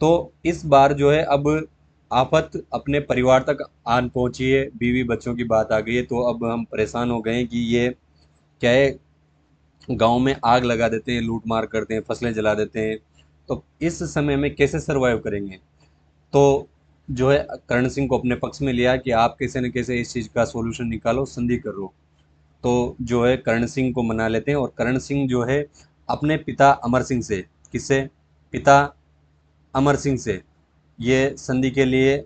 Speaker 1: तो इस बार जो है अब आफत अपने परिवार तक आन पहुंची है, बीवी बच्चों की बात आ गई है, तो अब हम परेशान हो गए हैं कि ये क्या है, गांव में आग लगा देते हैं, लूट मार करते हैं, फसलें जला देते हैं। तो इस समय में कैसे सरवाइव करेंगे? तो जो है करण सिंह को अपने पक्ष में लिया कि आप कैसे न कैसे इस चीज़ का सॉल्यूशन निकालो, संधि करो। तो जो है करण सिंह को मना लेते हैं, और करण सिंह जो है अपने पिता अमर सिंह से, किससे? पिता अमर सिंह से ये संधि के लिए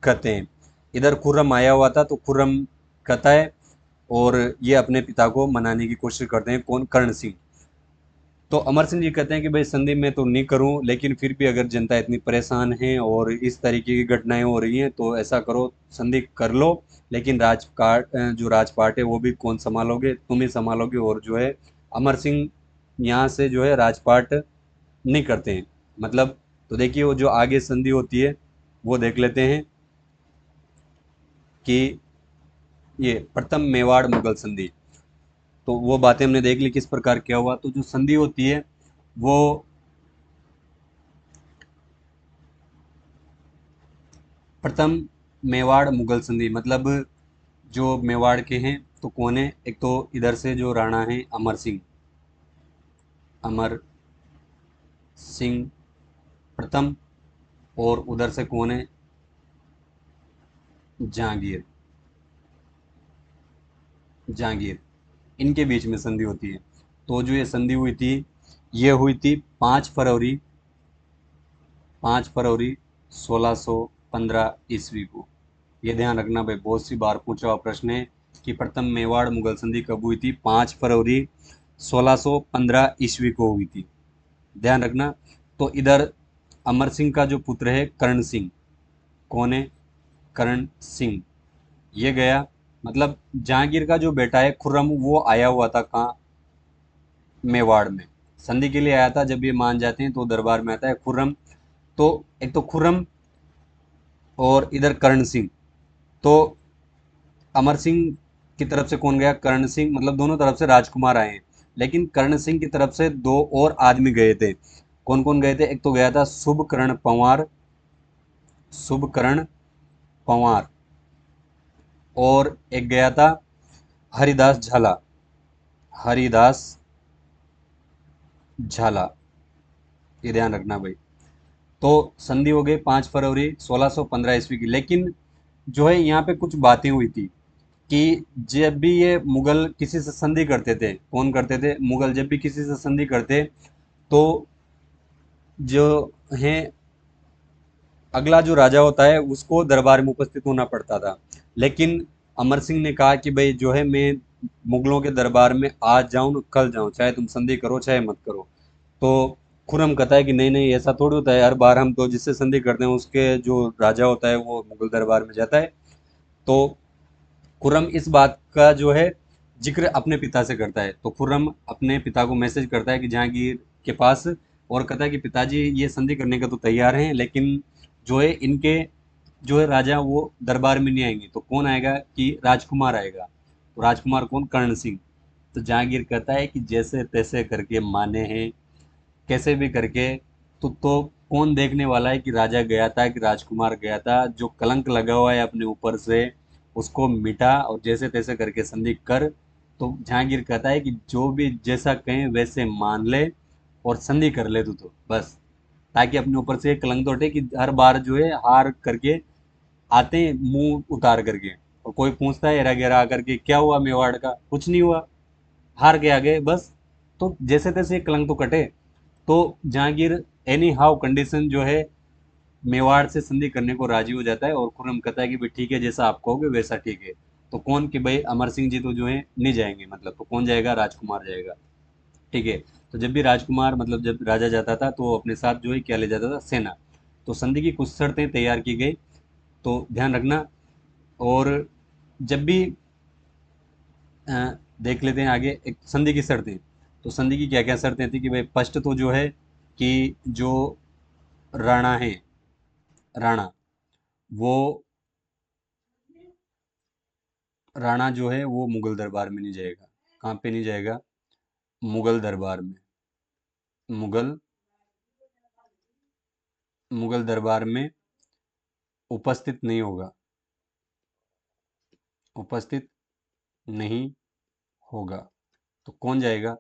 Speaker 1: कहते हैं। इधर खुर्रम आया हुआ था, तो खुर्रम कहता है, और ये अपने पिता को मनाने की कोशिश करते हैं। कौन? करण सिंह। तो अमर सिंह जी कहते हैं कि भाई संधि में तो नहीं करूं, लेकिन फिर भी अगर जनता इतनी परेशान है और इस तरीके की घटनाएं हो रही हैं, तो ऐसा करो, संधि कर लो, लेकिन राजपाट जो राजपाट है वो भी कौन संभालोगे? तुम ही संभालोगे। और जो है अमर सिंह यहाँ से जो है राजपाट नहीं करते हैं, मतलब। तो देखिए वो जो आगे संधि होती है वो देख लेते हैं कि ये प्रथम मेवाड़ मुगल संधि। तो वो बातें हमने देख ली किस प्रकार क्या हुआ। तो जो संधि होती है वो प्रथम मेवाड़ मुगल संधि, मतलब जो मेवाड़ के हैं तो कौन है? एक तो इधर से जो राणा है अमर सिंह, अमर सिंह प्रथम, और उधर से कौन है? जहांगीर, जहांगीर। इनके बीच में संधि होती है। तो जो ये संधि हुई थी, ये हुई थी 5 फरवरी, 5 फरवरी 1615 ईस्वी को। ये ध्यान रखना भाई, बहुत सी बार पूछा हुआ प्रश्न है कि प्रथम मेवाड़ मुगल संधि कब हुई थी? 5 फरवरी 1615 ईस्वी को हुई थी। ध्यान रखना। तो इधर अमर सिंह का जो पुत्र है करण सिंह, कौन है? करण सिंह, ये गया, मतलब जहांगीर का जो बेटा है खुर्रम, वो आया हुआ था कहाँ? मेवाड़ में संधि के लिए आया था। जब ये मान जाते हैं तो दरबार में आता है खुर्रम। तो एक तो खुर्रम और इधर करण सिंह। तो अमर सिंह की तरफ से कौन गया? करण सिंह, मतलब दोनों तरफ से राजकुमार आए हैं। लेकिन करण सिंह की तरफ से दो और आदमी गए थे। कौन कौन गए थे? एक तो गया था शुभकरण पंवार, शुभकरण पंवार, और एक गया था हरिदास झाला, हरिदास झाला। ये ध्यान रखना भाई। तो संधि हो गई 5 फरवरी 1615 ईस्वी की। लेकिन जो है यहाँ पे कुछ बातें हुई थी कि जब भी ये मुगल किसी से संधि करते थे, कौन करते थे? मुगल जब भी किसी से संधि करते, तो जो है अगला जो राजा होता है उसको दरबार में उपस्थित होना पड़ता था। लेकिन अमर सिंह ने कहा कि भाई जो है मैं मुगलों के दरबार में आज जाऊं न कल जाऊं, चाहे तुम संधि करो चाहे मत करो। तो खुर्रम कहता है कि नहीं नहीं, ऐसा थोड़ी होता है, हर बार हम तो जिससे संधि करते हैं उसके जो राजा होता है वो मुगल दरबार में जाता है। तो खुर्रम इस बात का जो है जिक्र अपने पिता से करता है। तो खुर्रम अपने पिता को मैसेज करता है कि जहांगीर के पास, और कहता है कि पिताजी ये संधि करने का तो तैयार हैं, लेकिन जो है इनके जो है राजा वो दरबार में नहीं आएंगे। तो कौन आएगा? कि राजकुमार आएगा। तो राजकुमार कौन? कर्ण सिंह। तो जहांगीर कहता है कि जैसे तैसे करके माने हैं, कैसे भी करके। तो कौन देखने वाला है कि राजा गया था कि राजकुमार गया था? जो कलंक लगा हुआ है अपने ऊपर से उसको मिटा, और जैसे तैसे करके संधि कर। तो जहांगीर कहता है कि जो भी जैसा कहें वैसे मान ले, और संधि कर ले तो बस, ताकि अपने ऊपर से एक कलंक तो हटे कि हर बार जो है हार करके आते हैं मुंह उतार करके, और कोई पूछता है एरा गेरा आकर के क्या हुआ मेवाड़ का? कुछ नहीं हुआ, हार के आ गए बस। तो जैसे तैसे एक कलंक तो कटे। तो जहांगीर एनी हाउ कंडीशन जो है मेवाड़ से संधि करने को राजी हो जाता है, और खुर्रम कहता है कि भाई ठीक है, जैसा आप कहोगे वैसा ठीक है। तो कौन? कि भाई अमर सिंह जी तो जो है नहीं जाएंगे, मतलब। तो कौन जाएगा? राजकुमार जाएगा। ठीक है। तो जब भी राजकुमार, मतलब जब राजा जाता था तो वो अपने साथ जो है क्या ले जाता था? सेना। तो संधि की कुछ शर्तें तैयार की गई, तो ध्यान रखना। और जब भी अ, देख लेते हैं आगे एक संधि की शर्तें। तो संधि की क्या क्या शर्तें थी? कि भाई फर्स्ट तो जो है कि जो राणा है, राणा, वो राणा जो है वो मुगल दरबार में नहीं जाएगा। कहाँ पे नहीं जाएगा? मुगल दरबार में। मुगल मुगल दरबार में उपस्थित नहीं होगा, उपस्थित नहीं होगा। तो कौन जाएगा?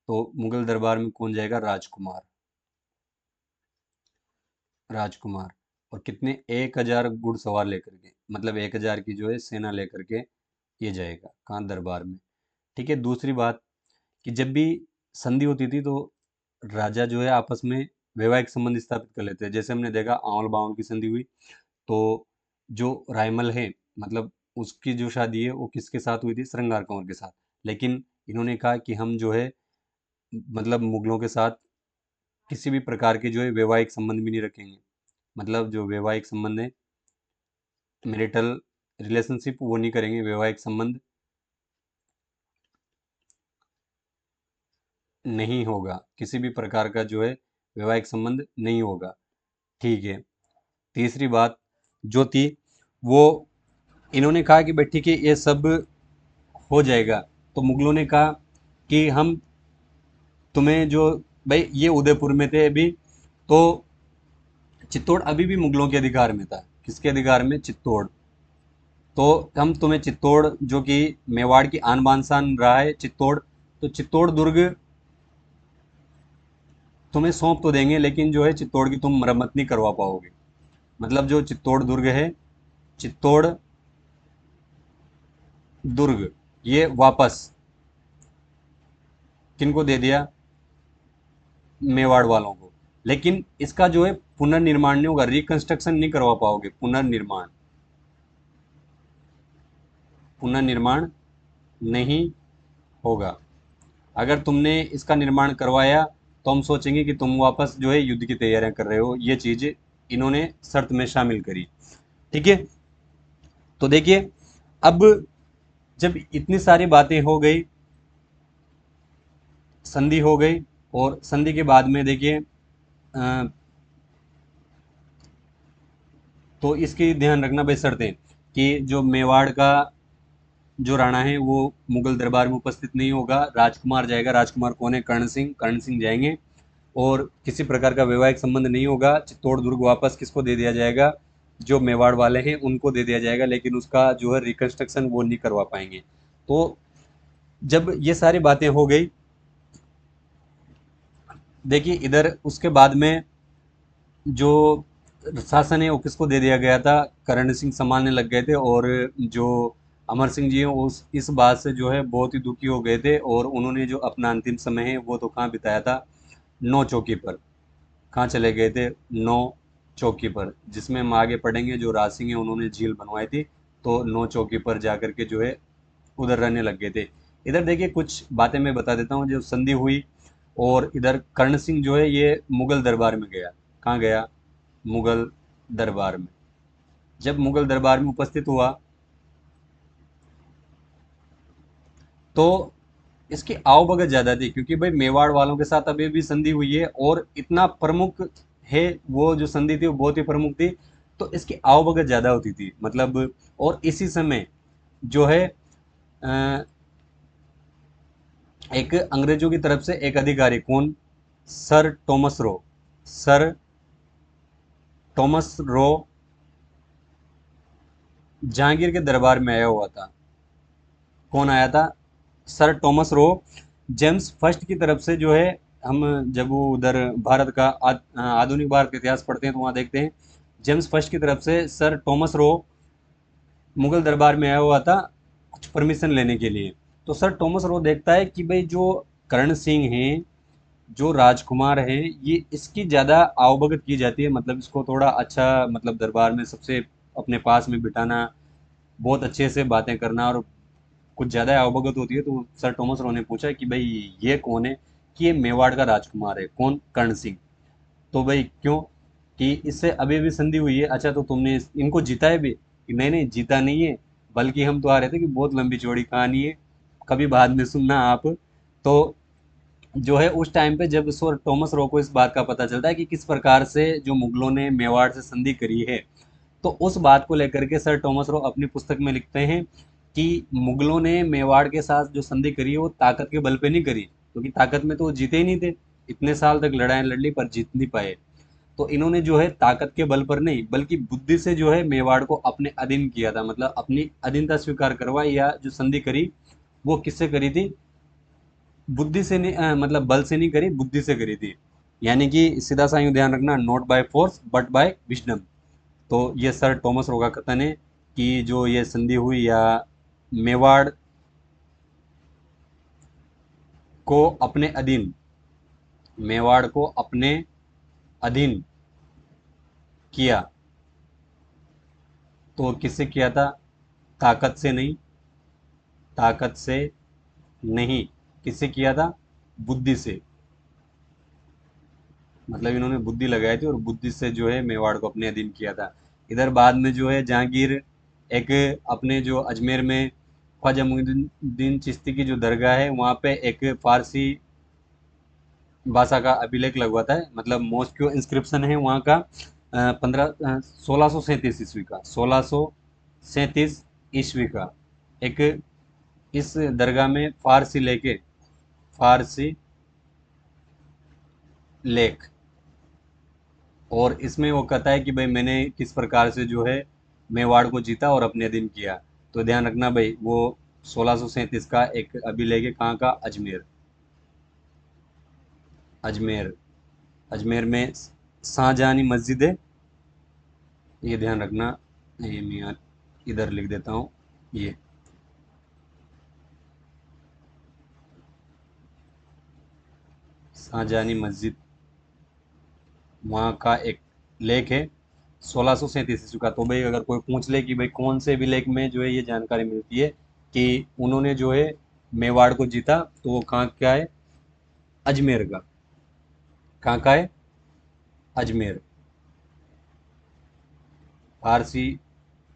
Speaker 1: तो मुगल दरबार में कौन जाएगा? राजकुमार। राजकुमार। और कितने? 1,000 घुड़सवार लेकर के, मतलब 1,000 की जो है सेना लेकर के ये जाएगा कहाँ? दरबार में। ठीक है। दूसरी बात कि जब भी संधि होती थी तो राजा जो है आपस में वैवाहिक संबंध स्थापित कर लेते हैं। जैसे हमने देखा आंवल बावल की संधि हुई, तो जो रायमल है, मतलब उसकी जो शादी है वो किसके साथ हुई थी? श्रृंगार कंवर के साथ। लेकिन इन्होंने कहा कि हम जो है मतलब मुगलों के साथ किसी भी प्रकार के जो है वैवाहिक संबंध भी नहीं रखेंगे। मतलब जो वैवाहिक संबंध है, मैरिटल रिलेशनशिप, वो नहीं करेंगे, वैवाहिक संबंध नहीं होगा, किसी भी प्रकार का जो है वैवाहिक संबंध नहीं होगा। ठीक है। तीसरी बात जो थी वो इन्होंने कहा कि भाई ठीक है ये सब हो जाएगा। तो मुगलों ने कहा कि हम तुम्हें जो, भाई ये उदयपुर में थे अभी, तो चित्तौड़ अभी भी मुगलों के अधिकार में था। किसके अधिकार में? चित्तौड़। तो हम तुम्हें चित्तौड़, जो कि मेवाड़ की आन बान शान रहा है चित्तौड़, तो चित्तौड़ दुर्ग तुम्हें सौंप तो देंगे, लेकिन जो है चित्तौड़ की तुम मरम्मत नहीं करवा पाओगे। मतलब जो चित्तौड़ दुर्ग है, चित्तौड़ दुर्ग, ये वापस किनको दे दिया? मेवाड़ वालों को। लेकिन इसका जो है पुनर्निर्माण नहीं होगा, रिकंस्ट्रक्शन नहीं करवा पाओगे। पुनर्निर्माण, पुनर्निर्माण नहीं होगा। अगर तुमने इसका निर्माण करवाया तो हम सोचेंगे कि तुम वापस जो है युद्ध की तैयारियां कर रहे हो। ये चीज इन्होंने शर्त में शामिल करी। ठीक है। तो देखिए, अब जब इतनी सारी बातें हो गई, संधि हो गई, और संधि के बाद में देखिए तो इसकी ध्यान रखना भाई शर्तें, कि जो मेवाड़ का जो राणा है वो मुगल दरबार में उपस्थित नहीं होगा, राजकुमार जाएगा। राजकुमार कौन है? कर्ण सिंह। कर्ण सिंह जाएंगे, और किसी प्रकार का वैवाहिक संबंध नहीं होगा। चित्तौड़ दुर्ग वापस किसको दे दिया जाएगा? जो मेवाड़ वाले हैं उनको दे दिया जाएगा, लेकिन उसका जो है रिकंस्ट्रक्शन वो नहीं करवा पाएंगे। तो जब ये सारी बातें हो गई, देखिए इधर उसके बाद में जो शासन है वो किसको दे दिया गया था? करण सिंह संभालने लग गए थे। और जो अमर सिंह जी हैं उस इस बात से जो है बहुत ही दुखी हो गए थे, और उन्होंने जो अपना अंतिम समय है वो तो कहाँ बिताया था? नौ चौकी पर। कहाँ चले गए थे? नौ चौकी पर, जिसमें हम आगे पढ़ेंगे। जो राज सिंह है उन्होंने झील बनवाई थी, तो नौ चौकी पर जाकर के जो है उधर रहने लग गए थे। इधर देखिए कुछ बातें मैं बता देता हूँ। जो संधि हुई, और इधर कर्ण सिंह जो है ये मुगल दरबार में गया। कहाँ गया? मुगल दरबार में। जब मुगल दरबार में उपस्थित हुआ तो इसकी आवभगत ज्यादा थी, क्योंकि भाई मेवाड़ वालों के साथ अभी भी संधि हुई है, और इतना प्रमुख है, वो जो संधि थी वो बहुत ही प्रमुख थी। तो इसकी आवभगत ज्यादा होती थी, मतलब। और इसी समय जो है अ, एक अंग्रेजों की तरफ से एक अधिकारी, कौन? Sir Thomas Roe. Sir Thomas Roe Jahangir के दरबार में आया हुआ था। कौन आया था? Sir Thomas Roe. James first की तरफ से जो है, हम जब वो उधर भारत का आधुनिक भारत का इतिहास पढ़ते हैं तो वहाँ देखते हैं, जेम्स फर्स्ट की तरफ से सर टॉमस रो मुगल दरबार में आया हुआ था कुछ परमिशन लेने के लिए। तो सर टॉमस रो देखता है कि भाई जो करण सिंह हैं, जो राजकुमार हैं, ये इसकी ज़्यादा आवभगत की जाती है, मतलब इसको थोड़ा अच्छा, मतलब दरबार में सबसे अपने पास में बिठाना, बहुत अच्छे से बातें करना, और कुछ ज़्यादा अवगत होती है। तो सर टॉमस रो ने पूछा कि भाई ये कौन है? कि ये मेवाड़ का राजकुमार है। कौन? कर्ण सिंह। तो भाई क्यों? कि इससे अभी भी संधि हुई है। अच्छा, तो तुमने इनको जीता है भी? कि नहीं नहीं, जीता नहीं है, बल्कि हम तो आ रहे थे कि बहुत लंबी चौड़ी कहानी है, कभी बाद में सुनना आप। तो जो है उस टाइम पे जब सर टॉमस रो को इस बात का पता चलता है कि किस प्रकार से जो मुगलों ने मेवाड़ से संधि करी है, तो उस बात को लेकर के सर टॉमस रो अपनी पुस्तक में लिखते हैं कि मुगलों ने मेवाड़ के साथ जो संधि करी है वो ताकत के बल पे नहीं करी, क्योंकि ताकत में तो वो जीते ही नहीं थे। इतने साल तक लड़ाई लड़ ली पर जीत नहीं पाए। तो इन्होंने जो है ताकत के बल पर नहीं, बल्कि बुद्धि से जो है मेवाड़ को अपने अधीन किया था, मतलब अपनी अधीनता स्वीकार करवाई, या जो संधि करी वो किससे करी थी? बुद्धि से नहीं मतलब बल से नहीं करी, बुद्धि से करी थी। यानी कि सीधा सा यूं ध्यान रखना, not by force but by wisdom. तो ये सर थॉमस रोगा कथन है कि जो ये संधि हुई, या मेवाड़ को अपने अधीन, मेवाड़ को अपने अधीन किया, तो किससे किया था? ताकत से नहीं, ताकत से नहीं, किससे किया था? बुद्धि से। मतलब इन्होंने बुद्धि लगाई थी और बुद्धि से जो है मेवाड़ को अपने अधीन किया था। इधर बाद में जो है जहांगीर एक अपने जो अजमेर में ख्वाजा मुइनुद्दीन चिश्ती की जो दरगाह है वहाँ पे एक फारसी भाषा का अभिलेख लगवाता है, मतलब मॉस्को इंस्क्रिप्शन है वहाँ का, 1637 ईस्वी का, 1637 ईस्वी का एक इस दरगाह में फारसी लेके, फारसी लेख, और इसमें वो कहता है कि भाई मैंने किस प्रकार से जो है मेवाड़ को जीता और अपने अधीन किया। तो ध्यान रखना भाई, वो 1637 का एक अभिलेख है, कहाँ का? अजमेर, अजमेर, अजमेर में शाहजहानी मस्जिद है, ये ध्यान रखना। ये मैं यहाँ इधर लिख देता हूँ, ये शाहजहानी मस्जिद, वहाँ का एक लेख है 1637 का। तो भाई अगर कोई पूछ ले कि भाई कौन से भी लेख में जो है ये जानकारी मिलती है कि उन्होंने जो है मेवाड़ को जीता, तो वो कहाँ का है? अजमेर का। कहाँ का है? अजमेर। फारसी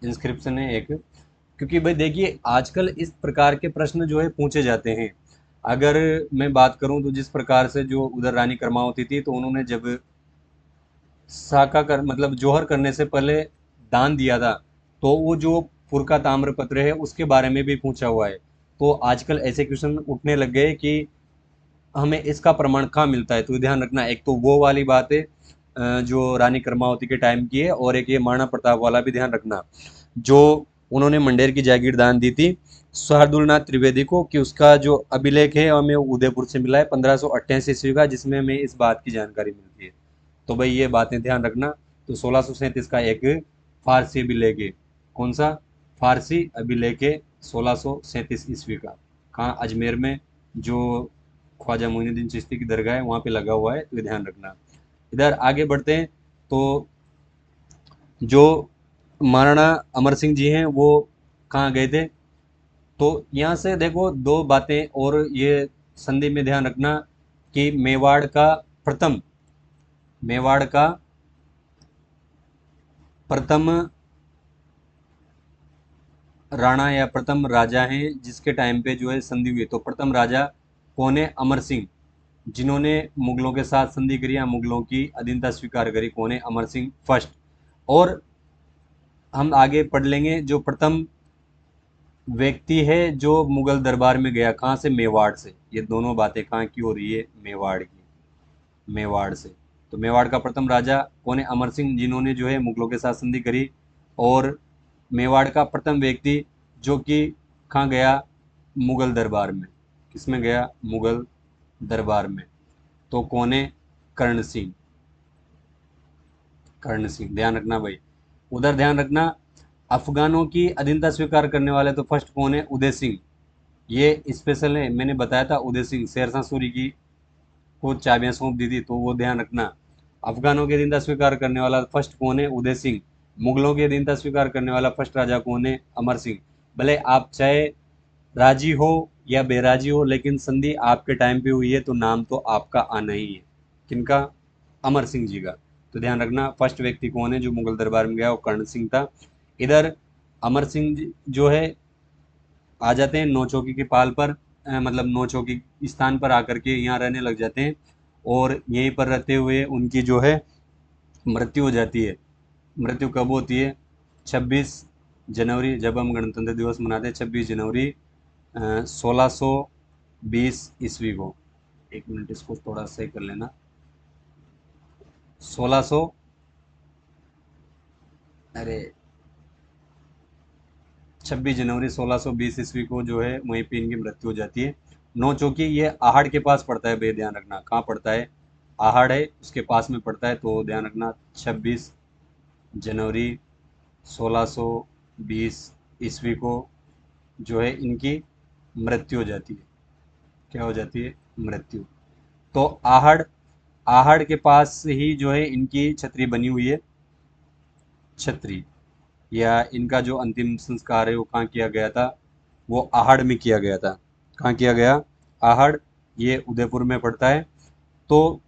Speaker 1: इंस्क्रिप्शन है एक। क्योंकि भाई देखिए आजकल इस प्रकार के प्रश्न जो है पूछे जाते हैं। अगर मैं बात करूं तो जिस प्रकार से जो उधर रानी कर्मावती थी, तो उन्होंने जब साका कर मतलब जोहर करने से पहले दान दिया था, तो वो जो फुरका ताम्रपत्र है उसके बारे में भी पूछा हुआ है। तो आजकल ऐसे क्वेश्चन उठने लग गए कि हमें इसका प्रमाण कहाँ मिलता है। तो ध्यान रखना, एक तो वो वाली बात है जो रानी कर्मावती के टाइम की है, और एक ये महाराणा प्रताप वाला भी ध्यान रखना, जो उन्होंने मंडेर की जागीर दान दी थी शार्दुलनाथ त्रिवेदी को, कि उसका जो अभिलेख है हमें उदयपुर से मिला है 1588 ईस्वी का, जिसमें हमें इस बात की जानकारी मिलती है। तो भाई ये बातें ध्यान रखना। तो 1637 का एक फारसी अभिलेख है, कौन सा? फारसी अभिलेख है 1637 ईस्वी का, कहाँ? अजमेर में, जो ख्वाजा मोइनुद्दीन चिश्ती की दरगाह है वहाँ पे लगा हुआ है, तो ये ध्यान रखना। इधर आगे बढ़ते हैं, तो जो महाराणा अमर सिंह जी हैं वो कहाँ गए थे? तो यहाँ से देखो दो बातें और ये संधि में ध्यान रखना, कि मेवाड़ का प्रथम, मेवाड़ का प्रथम राणा या प्रथम राजा हैं जिसके टाइम पे जो है संधि हुई, तो प्रथम राजा कौन है? अमर सिंह। जिन्होंने मुगलों के साथ संधि करी या मुगलों की अधीनता स्वीकार करी, कौन है? अमर सिंह फर्स्ट। और हम आगे पढ़ लेंगे, जो प्रथम व्यक्ति है जो मुगल दरबार में गया, कहाँ से? मेवाड़ से। ये दोनों बातें कहाँ की हो रही है? मेवाड़ की, मेवाड़ से। तो मेवाड़ का प्रथम राजा कौन है? अमर सिंह, जिन्होंने जो है मुगलों के साथ संधि करी। और मेवाड़ का प्रथम व्यक्ति जो कि कहाँ गया? मुगल दरबार में। किसमें गया? मुगल दरबार में। तो कौन है? कर्ण सिंह, कर्ण सिंह, ध्यान रखना भाई। उधर ध्यान रखना, अफगानों की अधीनता स्वीकार करने वाले तो फर्स्ट कौन है? उदय सिंह। ये स्पेशल है, मैंने बताया था उदय सिंह शेरशाह सूरी की को चाबियां सौंप दी थी, तो वो ध्यान रखना। अफगानों की अधीनता स्वीकार करने वाला फर्स्ट कौन है? उदय सिंह। मुगलों की अधीनता स्वीकार करने वाला फर्स्ट राजा कौन है? अमर सिंह। भले आप चाहे राजी हो या बेराजी हो, लेकिन संधि आपके टाइम पे हुई है तो नाम तो आपका आना ही है। किनका? अमर सिंह जी का। तो ध्यान रखना, फर्स्ट व्यक्ति कौन है जो मुगल दरबार में गया? वो कर्ण सिंह था। इधर अमर सिंह जो है आ जाते हैं नौचौकी की पाल पर, मतलब नौचौकी स्थान पर आकर के यहाँ रहने लग जाते हैं, और यहीं पर रहते हुए उनकी जो है मृत्यु हो जाती है। मृत्यु कब होती है? 26 जनवरी, जब हम गणतंत्र दिवस मनाते हैं 26 जनवरी 1620 ईस्वी को। एक मिनट इसको थोड़ा सही कर लेना। 1600, अरे 26 जनवरी 1620 ईस्वी को जो है वहीं पे इनकी मृत्यु हो जाती है। नौ चौकी ये आहड़ के पास पड़ता है भैया, ध्यान रखना कहाँ पड़ता है, आहड़ है उसके पास में पड़ता है। तो ध्यान रखना 26 जनवरी 1620 ईस्वी को जो है इनकी मृत्यु हो जाती है। क्या हो जाती है? मृत्यु। तो आहड़, आहड़ के पास ही जो है इनकी छतरी बनी हुई है। छतरी या इनका जो अंतिम संस्कार है वो कहाँ किया गया था? वो आहड़ में किया गया था। कहाँ किया गया? आहड़, ये उदयपुर में पड़ता है। तो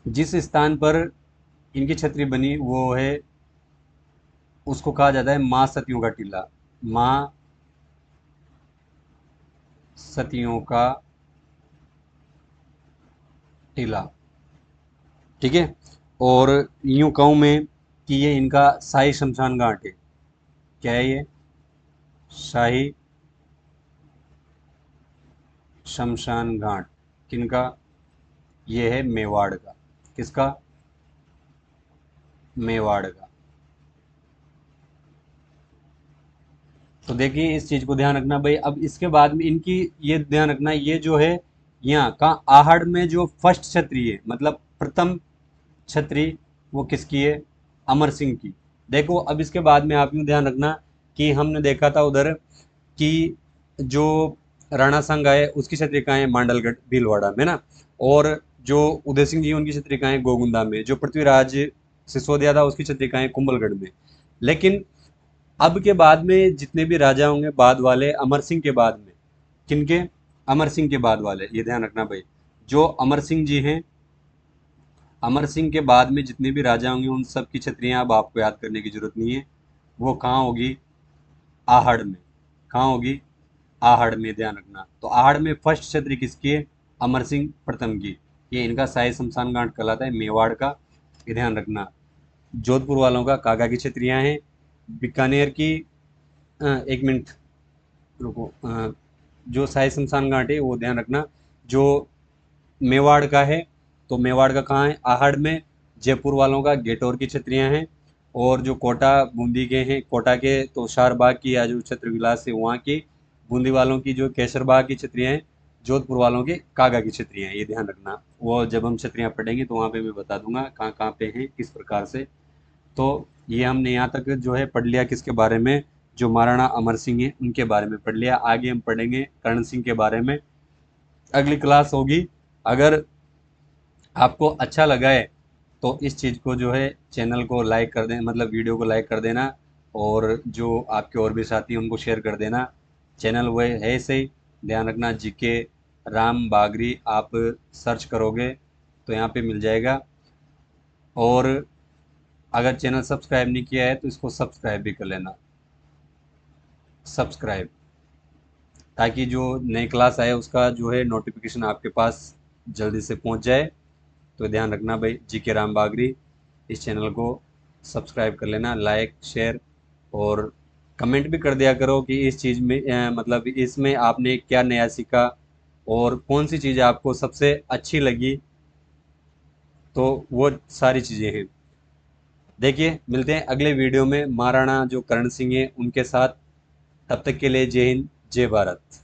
Speaker 1: जिस स्थान पर इनकी छतरी बनी वो है, उसको कहा जाता है माँ सतियों का टीला। माँ सतियों का टीला। ठीक है। और यूं कहूँ मैं कि ये इनका शाही शमशान घाट है। क्या है ये? शाही शमशान घाट। किनका? ये है मेवाड़ का। किसका? मेवाड़ का। तो देखिए इस चीज को ध्यान रखना भाई। अब इसके बाद में इनकी ये ध्यान रखना, ये जो है यहाँ का आहड़ में जो फर्स्ट छतरी है, मतलब प्रथम छतरी, वो किसकी है? अमर सिंह की। देखो अब इसके बाद में आप यूँ ध्यान रखना कि हमने देखा था उधर कि जो राणा सांगा है उसकी छतरी कहाँ है? मांडलगढ़ भीलवाड़ा में ना। और जो उदय सिंह जी हैं, उनकी छतरी कहाँ है? गोगुंदा में। जो पृथ्वीराज सिसोदिया था उसकी छतरी कहाँ है? कुंभलगढ़ में। लेकिन अब के बाद में जितने भी राजा होंगे बाद वाले, अमर सिंह के बाद में, किनके? अमर सिंह के बाद वाले, ये ध्यान रखना भाई। जो अमर सिंह जी हैं, अमर सिंह के बाद में जितने भी राजा होंगे उन सब की छतरियां अब आपको याद करने की जरूरत नहीं है। वो कहाँ होगी? आहड़ में। कहाँ होगी? आहड़ में, ध्यान रखना। तो आहड़ में फर्स्ट छतरी किसकी है? अमर सिंह प्रथम की। ये इनका शाही शमशान घाट कहलाता है, मेवाड़ का। ये ध्यान रखना। जोधपुर वालों का कागा की छतरियां हैं। बीकानेर की एक मिनट रुको, जो शाही शमशान घाट है वो ध्यान रखना, जो मेवाड़ का है। तो मेवाड़ का कहाँ है? आहड़ में। जयपुर वालों का गेटौर की छतरियां हैं। और जो कोटा बूंदी के हैं, कोटा के तो शारबाग की या जो छत्र विलास है वहाँ की। बूंदी वालों की जो केसरबाग की छतरियां हैं। जोधपुर वालों के कागा की छतरियां हैं, ये ध्यान रखना। वो जब हम छतरियां पढ़ेंगे तो वहाँ पे मैं बता दूंगा कहाँ कहाँ पे हैं, किस प्रकार से। तो ये हमने यहाँ तक जो है पढ़ लिया किसके बारे में? जो महाराणा अमर सिंह है उनके बारे में पढ़ लिया। आगे हम पढ़ेंगे कर्ण सिंह के बारे में, अगली क्लास होगी। अगर आपको अच्छा लगा है तो इस चीज़ को जो है चैनल को लाइक कर दें, मतलब वीडियो को लाइक कर देना। और जो आपके और भी साथी हैं उनको शेयर कर देना। चैनल वह है सही, ध्यान रखना, जीके राम बागरी आप सर्च करोगे तो यहाँ पे मिल जाएगा। और अगर चैनल सब्सक्राइब नहीं किया है तो इसको सब्सक्राइब भी कर लेना। सब्सक्राइब, ताकि जो नई क्लास आए उसका जो है नोटिफिकेशन आपके पास जल्दी से पहुंच जाए। तो ध्यान रखना भाई, जी के राम बागरी, इस चैनल को सब्सक्राइब कर लेना, लाइक शेयर और कमेंट भी कर दिया करो कि इस चीज़ में मतलब इसमें आपने क्या नया सीखा और कौन सी चीज़ आपको सबसे अच्छी लगी। तो वो सारी चीज़ें हैं। देखिए मिलते हैं अगले वीडियो में महाराणा जो करण सिंह है उनके साथ। तब तक के लिए जय हिंद, जय भारत।